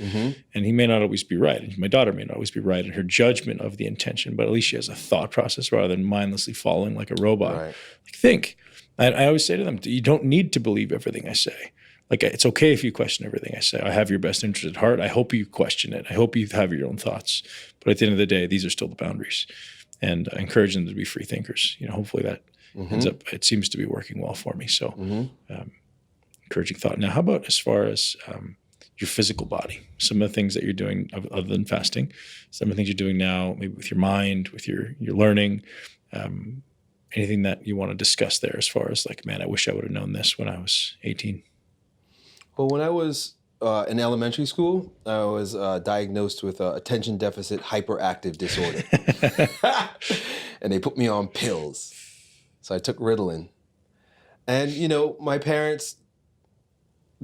And he may not always be right. And my daughter may not always be right in her judgment of the intention, but at least she has a thought process rather than mindlessly following like a robot. Right. Like think. I always say to them, you don't need to believe everything I say. Like, it's okay if you question everything I say. I have your best interest at heart. I hope you question it. I hope you have your own thoughts. But at the end of the day, these are still the boundaries. And I encourage them to be free thinkers. Hopefully that ends up, it seems to be working well for me. So encouraging thought. Now, how about as far as your physical body, some of the things that you're doing other than fasting, some of the things you're doing now, maybe with your mind, with your learning, anything that you want to discuss there as far as like, man, I wish I would have known this when I was 18. Well, when I was in elementary school, I was diagnosed with attention deficit hyperactive disorder. And they put me on pills. So I took Ritalin. And, you know, my parents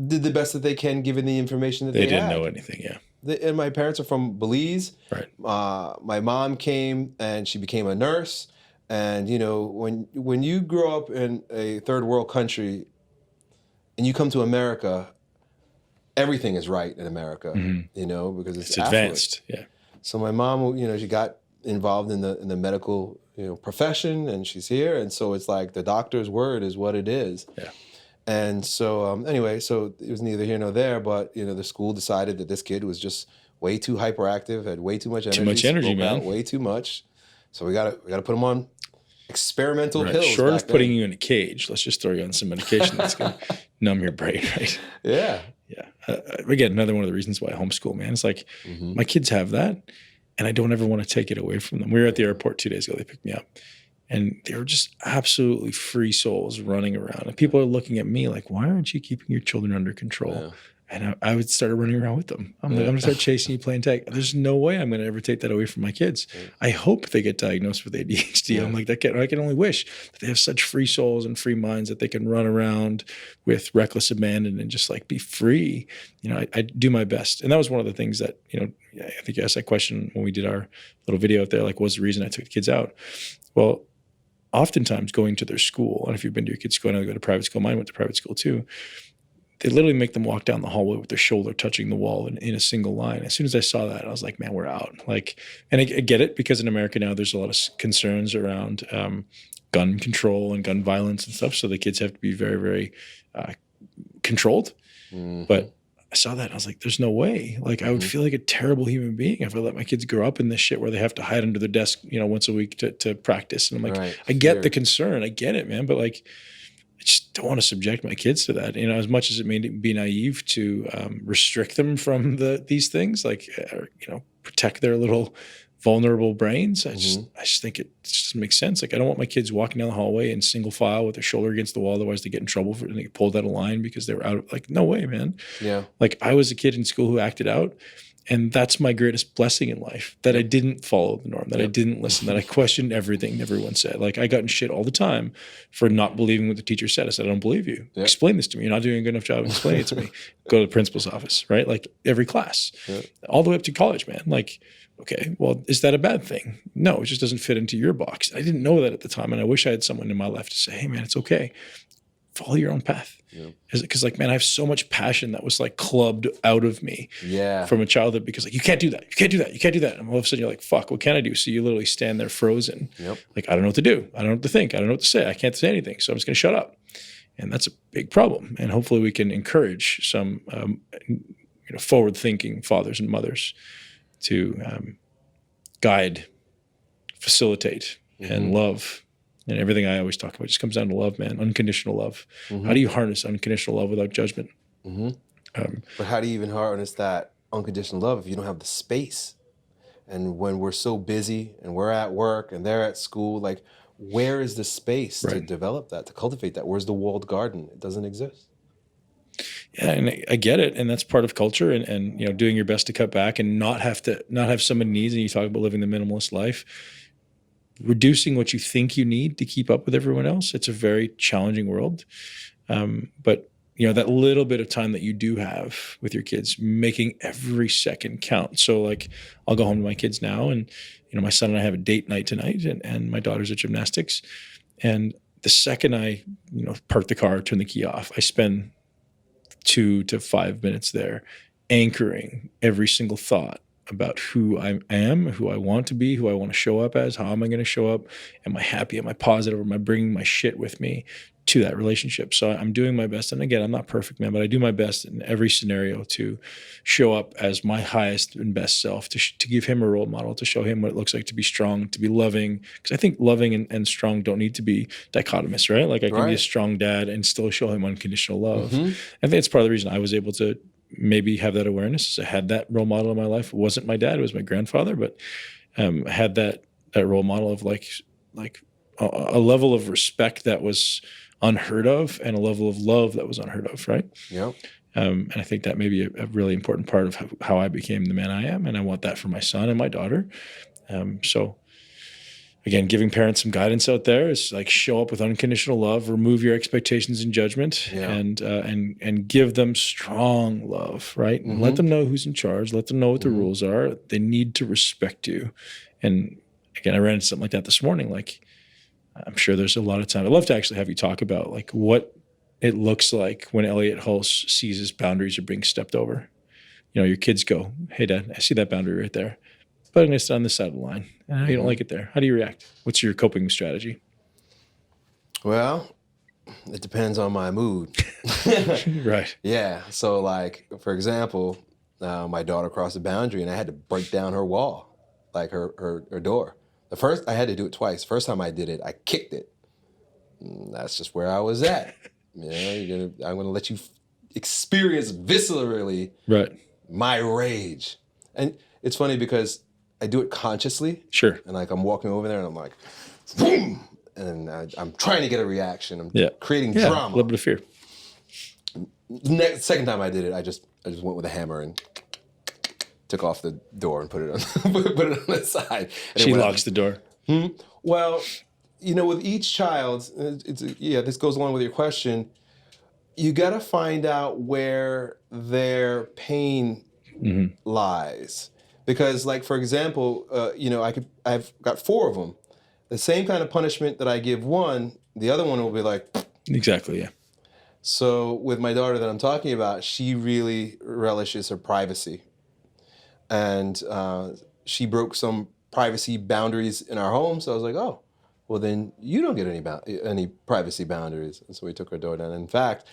did the best that they can given the information that they had. They didn't know anything, yeah. And my parents are from Belize. Right. My mom came and she became a nurse. And, you know, when you grow up in a third world country and you come to America, everything is right in America, you know, because it's advanced. Yeah. So my mom, you know, she got involved in the medical, you know, profession, and she's here. And so it's like the doctor's word is what it is. Yeah. And so anyway, so it was neither here nor there, but, you know, the school decided that this kid was just way too hyperactive, had way too much energy. Too much energy, man. Way too much. So we gotta put him on experimental pills. Short of putting you in a cage, let's just throw you on some medication that's going to numb your brain, right? Yeah. Yeah. Again, another one of the reasons why I homeschool, man. It's like my kids have that, and I don't ever want to take it away from them. We were at the airport 2 days ago. They picked me up, and they were just absolutely free souls running around. And people are looking at me like, why aren't you keeping your children under control? Yeah. And I would start running around with them. I'm like, I'm going to start chasing you playing tag. There's no way I'm going to ever take that away from my kids. Yeah. I hope they get diagnosed with ADHD. Yeah. I'm like, I can only wish that they have such free souls and free minds that they can run around with reckless abandon and just like be free. You know, I do my best. And that was one of the things that, you know, I think you asked that question when we did our little video out there, like, what's the reason I took the kids out? Well, oftentimes going to their school, and if you've been to your kid's school, I know they go to private school, mine went to private school too, they literally make them walk down the hallway with their shoulder touching the wall in a single line. As soon as I saw that, I was like, man, we're out. Like, and I get it, because in America now there's a lot of concerns around gun control and gun violence and stuff. So the kids have to be very, very controlled. But I saw that and I was like, there's no way. Like, I would feel like a terrible human being if I let my kids grow up in this shit where they have to hide under their desk, you know, once a week to practice. And I'm like, I get the concern. I get it, man. But like, I just don't want to subject my kids to that. You know, as much as it may be naive to restrict them from these things, like, you know, protect their little vulnerable brains. I just think it just makes sense. Like, I don't want my kids walking down the hallway in single file with their shoulder against the wall. Otherwise they get in trouble and they get pulled out of line because they were out of, like, no way, man. Yeah. Like, I was a kid in school who acted out. And that's my greatest blessing in life, that I didn't follow the norm, that I didn't listen, that I questioned everything everyone said. Like, I got in shit all the time for not believing what the teacher said. I said, I don't believe you. Explain this to me. You're not doing a good enough job of explaining it to me. Go to the principal's office, right? Like, every class, all the way up to college, man. Like, okay, well, is that a bad thing? No, it just doesn't fit into your box. I didn't know that at the time. And I wish I had someone in my life to say, hey, man, it's okay. Follow your own path. Because like, man, I have so much passion that was like clubbed out of me from a childhood, because like, you can't do that. You can't do that. You can't do that. And all of a sudden you're like, fuck, what can I do? So you literally stand there frozen. Like, I don't know what to do. I don't know what to think. I don't know what to say. I can't say anything. So I'm just going to shut up. And that's a big problem. And hopefully we can encourage some you know, forward-thinking fathers and mothers to guide, facilitate, and love. And everything I always talk about just comes down to love, man. Unconditional love. How do you harness unconditional love without judgment? But how do you even harness that unconditional love if you don't have the space? And when we're so busy and we're at work and they're at school, like, where is the space to develop that, to cultivate that? Where's the walled garden? It doesn't exist. Yeah, and I get it, and that's part of culture, and you know, doing your best to cut back and not have so many needs. And you talk about living the minimalist life. Reducing what you think you need to keep up with everyone else. It's a very challenging world. But you know, that little bit of time that you do have with your kids, making every second count. So like, I'll go home to my kids now, and you know, my son and I have a date night tonight, and my daughter's at gymnastics. And the second I, you know, park the car, turn the key off, I spend 2 to 5 minutes there anchoring every single thought about who I am, who I want to be, who I want to show up as, how am I going to show up? Am I happy? Am I positive? Am I bringing my shit with me to that relationship? So I'm doing my best. And again, I'm not perfect, man, but I do my best in every scenario to show up as my highest and best self, to give him a role model, to show him what it looks like to be strong, to be loving. Because I think loving and strong don't need to be dichotomous, right? Like, I can be a strong dad and still show him unconditional love. I think it's part of the reason I was able to maybe have that awareness. I had that role model in my life. It wasn't my dad, it was my grandfather, but I had that role model of like a level of respect that was unheard of and a level of love that was unheard of, right? Yep. And I think that may be a really important part of how I became the man I am, and I want that for my son and my daughter. So again, giving parents some guidance out there is like show up with unconditional love, remove your expectations and judgment, and give them strong love, right? And let them know who's in charge. Let them know what the rules are. They need to respect you. And again, I ran into something like that this morning. Like, I'm sure there's a lot of time. I'd love to actually have you talk about like what it looks like when Elliot Hulse sees his boundaries are being stepped over. You know, your kids go, "Hey, Dad, I see that boundary right there, but it's on this side of the line. And you don't like it there. How do you react? What's your coping strategy?" Well, it depends on my mood. Right. Yeah. So, like, for example, my daughter crossed the boundary, and I had to break down her wall, like her door. I had to do it twice. First time I did it, I kicked it. That's just where I was at. You know, I'm gonna let you experience viscerally my rage. And it's funny because I do it consciously. Sure. And like I'm walking over there and I'm like, boom, and I'm trying to get a reaction. I'm creating drama. A little bit of fear. Second time I did it, I just went with a hammer and took off the door and put it on the side. And she locks the door. Well, you know, with each child, this goes along with your question. You got to find out where their pain lies, because, like, for example, you know, I've got 4 of them. The same kind of punishment that I give one, the other one will be like, exactly, yeah. So with my daughter that I'm talking about, she really relishes her privacy, and she broke some privacy boundaries in our home. So I was like, oh, well, then you don't get any privacy boundaries. And so we took her door down. In fact,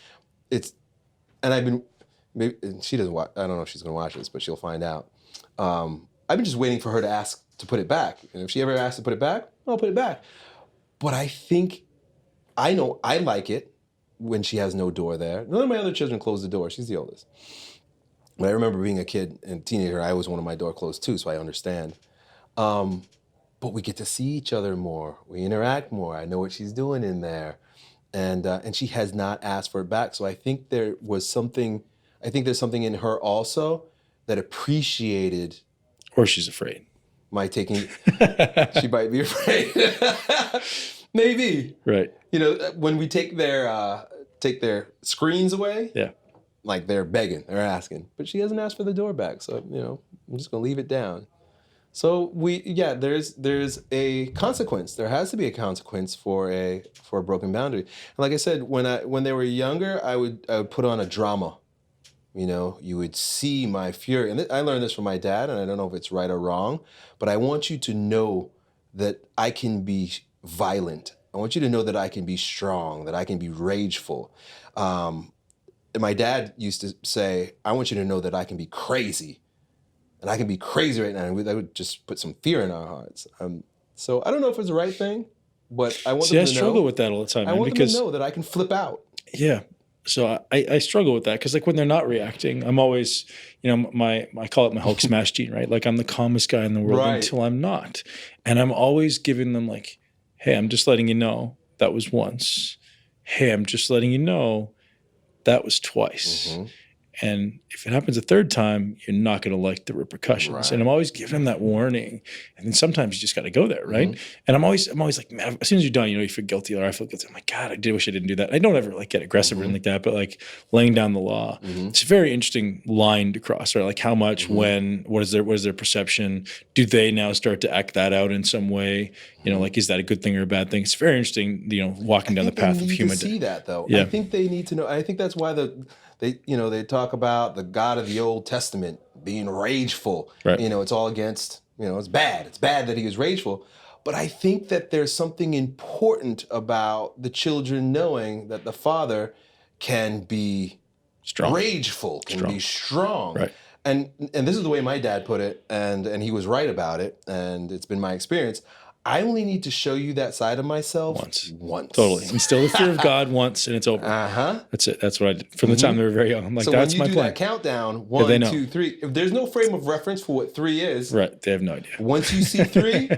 and she doesn't watch, I don't know if she's going to watch this, but she'll find out. I've been just waiting for her to ask to put it back. And if she ever asks to put it back, I'll put it back. But I know I like it when she has no door there. None of my other children close the door. She's the oldest. When I remember being a kid and teenager, I always wanted my door closed too, so I understand. But we get to see each other more. We interact more. I know what she's doing in there. And she has not asked for it back. So I think there's something in her also that appreciated. Or she's afraid. My taking, she might be afraid. Maybe. Right. You know, when we take their screens away. Yeah. Like they're begging, they're asking. But she hasn't asked for the door back. So, you know, I'm just going to leave it down. So there's a consequence. There has to be a consequence for a broken boundary. And like I said, when they were younger, I would put on a drama. You know, you would see my fury. And I learned this from my dad, and I don't know if it's right or wrong, but I want you to know that I can be violent. I want you to know that I can be strong, that I can be rageful. And my dad used to say, I want you to know that I can be crazy. And I can be crazy right now. And that would just put some fear in our hearts. So I don't know if it's the right thing, but I want them to know. I struggle with that all the time. I want them to know that I can flip out. Yeah. So I struggle with that because, like, when they're not reacting, I'm always, you know, I call it my Hulk smash gene, right? Like, I'm the calmest guy in the world until I'm not. And I'm always giving them like, hey, I'm just letting you know that was once. Hey, I'm just letting you know that was twice. Mm-hmm. And if it happens a third time, you're not going to like the repercussions. Right. And I'm always giving them that warning. And then sometimes you just got to go there, right? Mm-hmm. And I'm always like, man, as soon as you're done, you know, you feel guilty, or I feel guilty. I'm like, God, I wish I didn't do that. I don't ever like get aggressive or anything like that, but like laying down the law. Mm-hmm. It's a very interesting line to cross, right? Like how much, when, what is their perception? Do they now start to act that out in some way? You know, like, is that a good thing or a bad thing? It's very interesting, you know, walking down the path of human. They need to see that, though. Yeah. I think they need to know. I think that's why they talk about the God of the Old Testament being rageful. Right. You know, it's all against, you know, it's bad. It's bad that he was rageful. But I think that there's something important about the children knowing that the father can be rageful, can be strong. Right. And this is the way my dad put it, and he was right about it, and it's been my experience. I only need to show you that side of myself once. Totally. Instill the fear of God once, and it's over. That's it. That's what I did from the time they were very young. I'm like, So that's when my you do plan. that countdown, 1, 2, 3. If there's no frame of reference for what 3 is, right? They have no idea. Once you see 3, you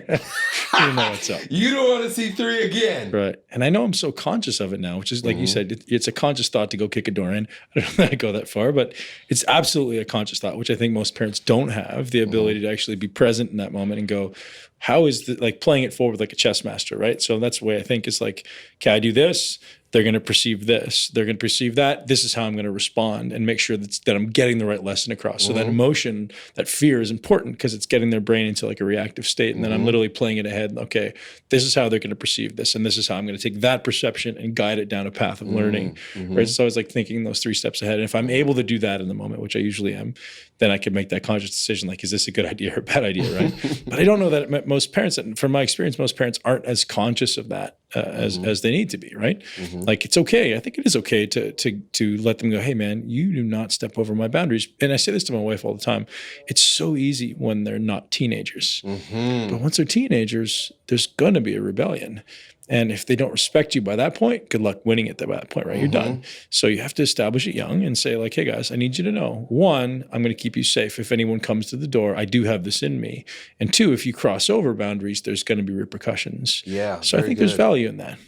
know what's up. You don't want to see 3 again. Right. And I know I'm so conscious of it now, which is like you said, it's a conscious thought to go kick a door in. I don't know that I go that far, but it's absolutely a conscious thought, which I think most parents don't have the ability to actually be present in that moment and go, how is the, like playing it forward like a chess master, right? So that's the way I think is like, okay, I do this, they're going to perceive this, they're going to perceive that, this is how I'm going to respond and make sure that I'm getting the right lesson across. So that emotion, that fear is important because it's getting their brain into like a reactive state. And then I'm literally playing it ahead. Okay, this is how they're going to perceive this. And this is how I'm going to take that perception and guide it down a path of learning, right? So it's always like thinking those 3 steps ahead. And if I'm able to do that in the moment, which I usually am, then I can make that conscious decision. Like, is this a good idea or a bad idea, right? But I don't know that most parents, from my experience, most parents aren't as conscious of that as they need to be, right? Like, it's okay. I think it is okay to let them go, hey man, you do not step over my boundaries. And I say this to my wife all the time. It's so easy when they're not teenagers. But once they're teenagers, there's going to be a rebellion. And if they don't respect you by that point, good luck winning it by that point, right? You're done. So you have to establish it young and say like, hey guys, I need you to know, 1, I'm going to keep you safe. If anyone comes to the door, I do have this in me. And 2, if you cross over boundaries, there's going to be repercussions. Yeah. So I think there's value in that.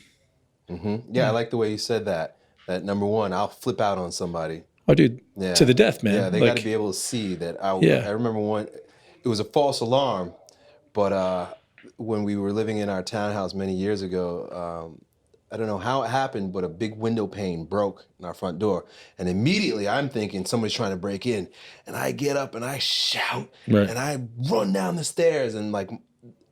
Yeah, I like the way you said that. That number 1, I'll flip out on somebody. Oh, dude, to the death, man. Yeah, they got to be able to see that. I remember one, it was a false alarm, but when we were living in our townhouse many years ago, I don't know how it happened, but a big window pane broke in our front door. And immediately I'm thinking somebody's trying to break in. And I get up and I shout and I run down the stairs and like,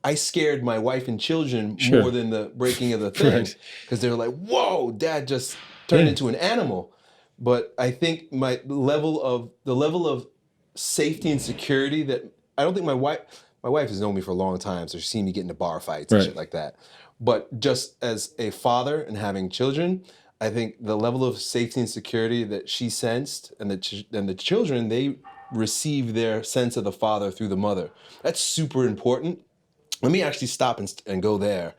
I scared my wife and children more than the breaking of the thing because they were like, whoa, Dad just turned into an animal. But I think the level of safety and security that I don't think my wife has known me for a long time, so she's seen me get into bar fights and shit like that. But just as a father and having children, I think the level of safety and security that she sensed and the children, they receive their sense of the father through the mother. That's super important. Let me actually stop and go there.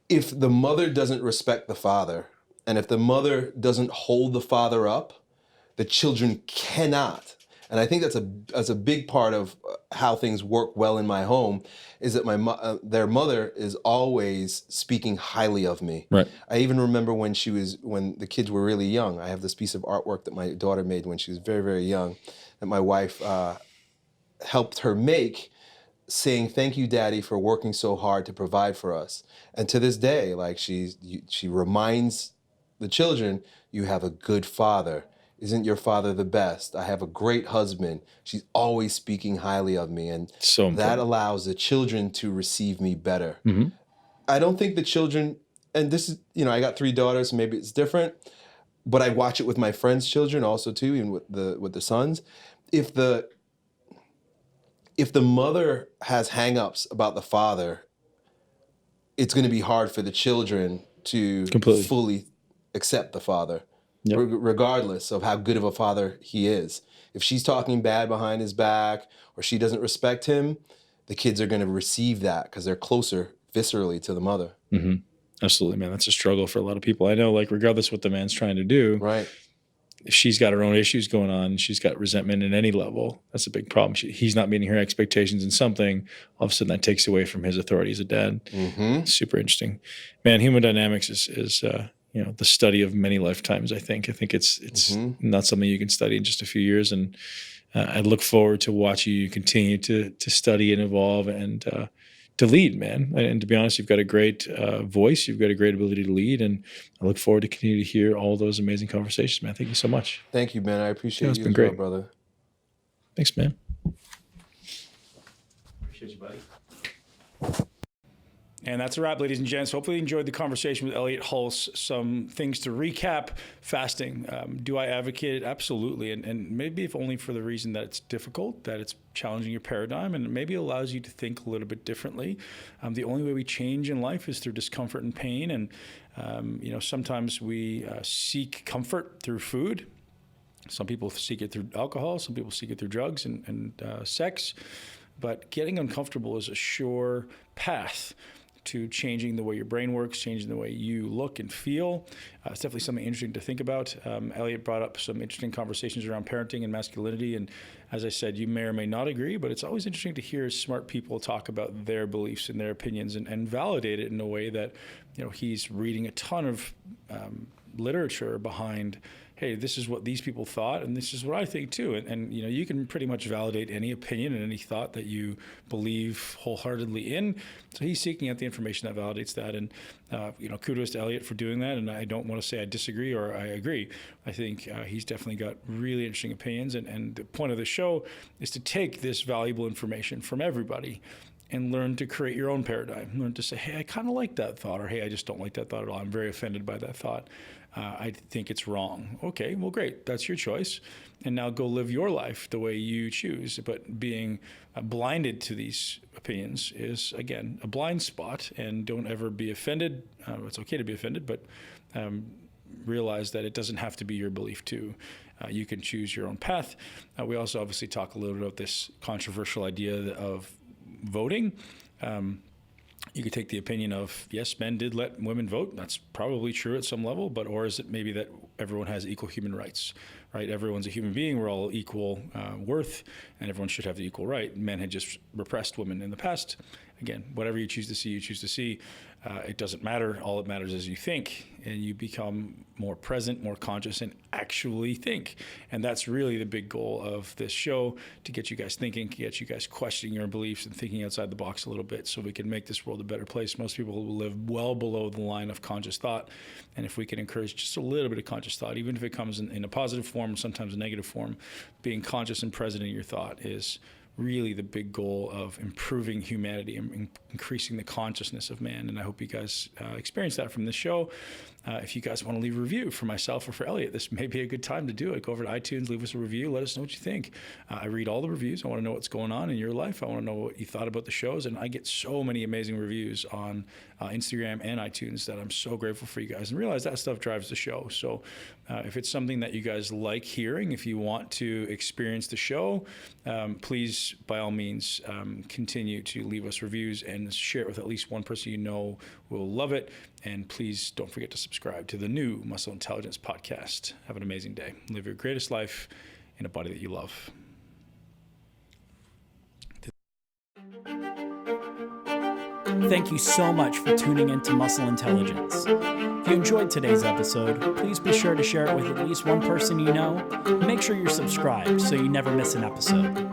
If the mother doesn't respect the father, and if the mother doesn't hold the father up, the children cannot. And I think that's a big part of how things work well in my home, is that their mother is always speaking highly of me. Right. I even remember when the kids were really young. I have this piece of artwork that my daughter made when she was very, very young, that my wife helped her make, saying, "Thank you, Daddy, for working so hard to provide for us." And to this day, like she reminds the children, "You have a good father. Isn't your father the best? I have a great husband." She's always speaking highly of me, and that allows the children to receive me better. I don't think the children, and this is, I got 3 daughters, so maybe it's different, but I watch it with my friends' children also too, and with the sons. If the mother has hang-ups about the father, it's going to be hard for the children to fully accept the father, regardless of how good of a father he is. If she's talking bad behind his back or she doesn't respect him, the kids are going to receive that because they're closer viscerally to the mother. Absolutely, man. That's a struggle for a lot of people. I know, like, regardless what the man's trying to do, if she's got her own issues going on, she's got resentment at any level, that's a big problem. He's not meeting her expectations in something, all of a sudden that takes away from his authority as a dad. Super interesting. Man, human dynamics is the study of many lifetimes, I think. I think it's not something you can study in just a few years. And I look forward to watching you continue to study and evolve and to lead, man. And to be honest, you've got a great voice. You've got a great ability to lead. And I look forward to continue to hear all those amazing conversations, man. Thank you so much. Thank you, man. I appreciate it's you been as great. well, brother. Thanks, man. Appreciate you, buddy. And that's a wrap, ladies and gents. Hopefully you enjoyed the conversation with Elliot Hulse. Some things to recap. Fasting. Do I advocate it? Absolutely. And maybe if only for the reason that it's difficult, that it's challenging your paradigm, and maybe allows you to think a little bit differently. The only way we change in life is through discomfort and pain. And, sometimes we seek comfort through food. Some people seek it through alcohol. Some people seek it through drugs and sex. but getting uncomfortable is a sure path to changing the way your brain works, changing the way you look and feel. It's definitely something interesting to think about. Elliot brought up some interesting conversations around parenting and masculinity. And as I said, you may or may not agree, but it's always interesting to hear smart people talk about their beliefs and their opinions and validate it in a way that, he's reading a ton of literature behind, hey, this is what these people thought, and this is what I think too. And you can pretty much validate any opinion and any thought that you believe wholeheartedly in. So he's seeking out the information that validates that. And, kudos to Elliot for doing that. And I don't want to say I disagree or I agree. I think he's definitely got really interesting opinions. And the point of the show is to take this valuable information from everybody and learn to create your own paradigm. Learn to say, hey, I kind of like that thought, or hey, I just don't like that thought at all. I'm very offended by that thought. I think it's wrong. Okay, well, great. That's your choice. And now go live your life the way you choose. But being blinded to these opinions is, again, a blind spot. And don't ever be offended. It's okay to be offended, but realize that it doesn't have to be your belief too. You can choose your own path. We also obviously talk a little bit about this controversial idea of voting. You could take the opinion of, yes, men did let women vote. That's probably true at some level, or is it maybe that everyone has equal human rights, right? Everyone's a human being. We're all equal worth, and everyone should have the equal right. Men had just repressed women in the past. Again, whatever you choose to see, you choose to see. It doesn't matter. All that matters is you think, and you become more present, more conscious, and actually think. And that's really the big goal of this show, to get you guys thinking, to get you guys questioning your beliefs and thinking outside the box a little bit so we can make this world a better place. Most people will live well below the line of conscious thought. And if we can encourage just a little bit of conscious thought, even if it comes in a positive form, sometimes a negative form, being conscious and present in your thought is really the big goal of improving humanity and increasing the consciousness of man. And I hope you guys experience that from this show. If you guys want to leave a review for myself or for Elliot, this may be a good time to do it. Go over to iTunes, leave us a review. Let us know what you think. I read all the reviews. I want to know what's going on in your life. I want to know what you thought about the shows. And I get so many amazing reviews on Instagram and iTunes that I'm so grateful for you guys, and realize that stuff drives the show. So if it's something that you guys like hearing, if you want to experience the show, please, by all means, continue to leave us reviews and share it with at least one person you know will love it. And please don't forget to subscribe to the new Muscle Intelligence podcast. Have an amazing day. Live your greatest life in a body that you love. Thank you so much for tuning into Muscle Intelligence. If you enjoyed today's episode, please be sure to share it with at least one person you know. Make sure you're subscribed so you never miss an episode.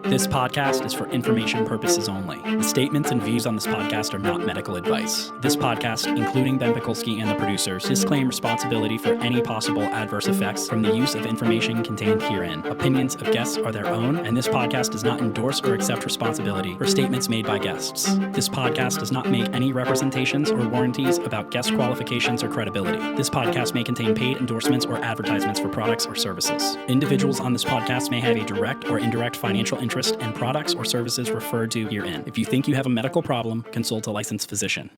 This podcast is for information purposes only. The statements and views on this podcast are not medical advice. This podcast, including Ben Pekulski and the producers, disclaim responsibility for any possible adverse effects from the use of information contained herein. Opinions of guests are their own, and this podcast does not endorse or accept responsibility for statements made by guests. This podcast does not make any representations or warranties about guest qualifications or credibility. This podcast may contain paid endorsements or advertisements for products or services. Individuals on this podcast may have a direct or indirect financial interest in products or services referred to herein. If you think you have a medical problem, consult a licensed physician.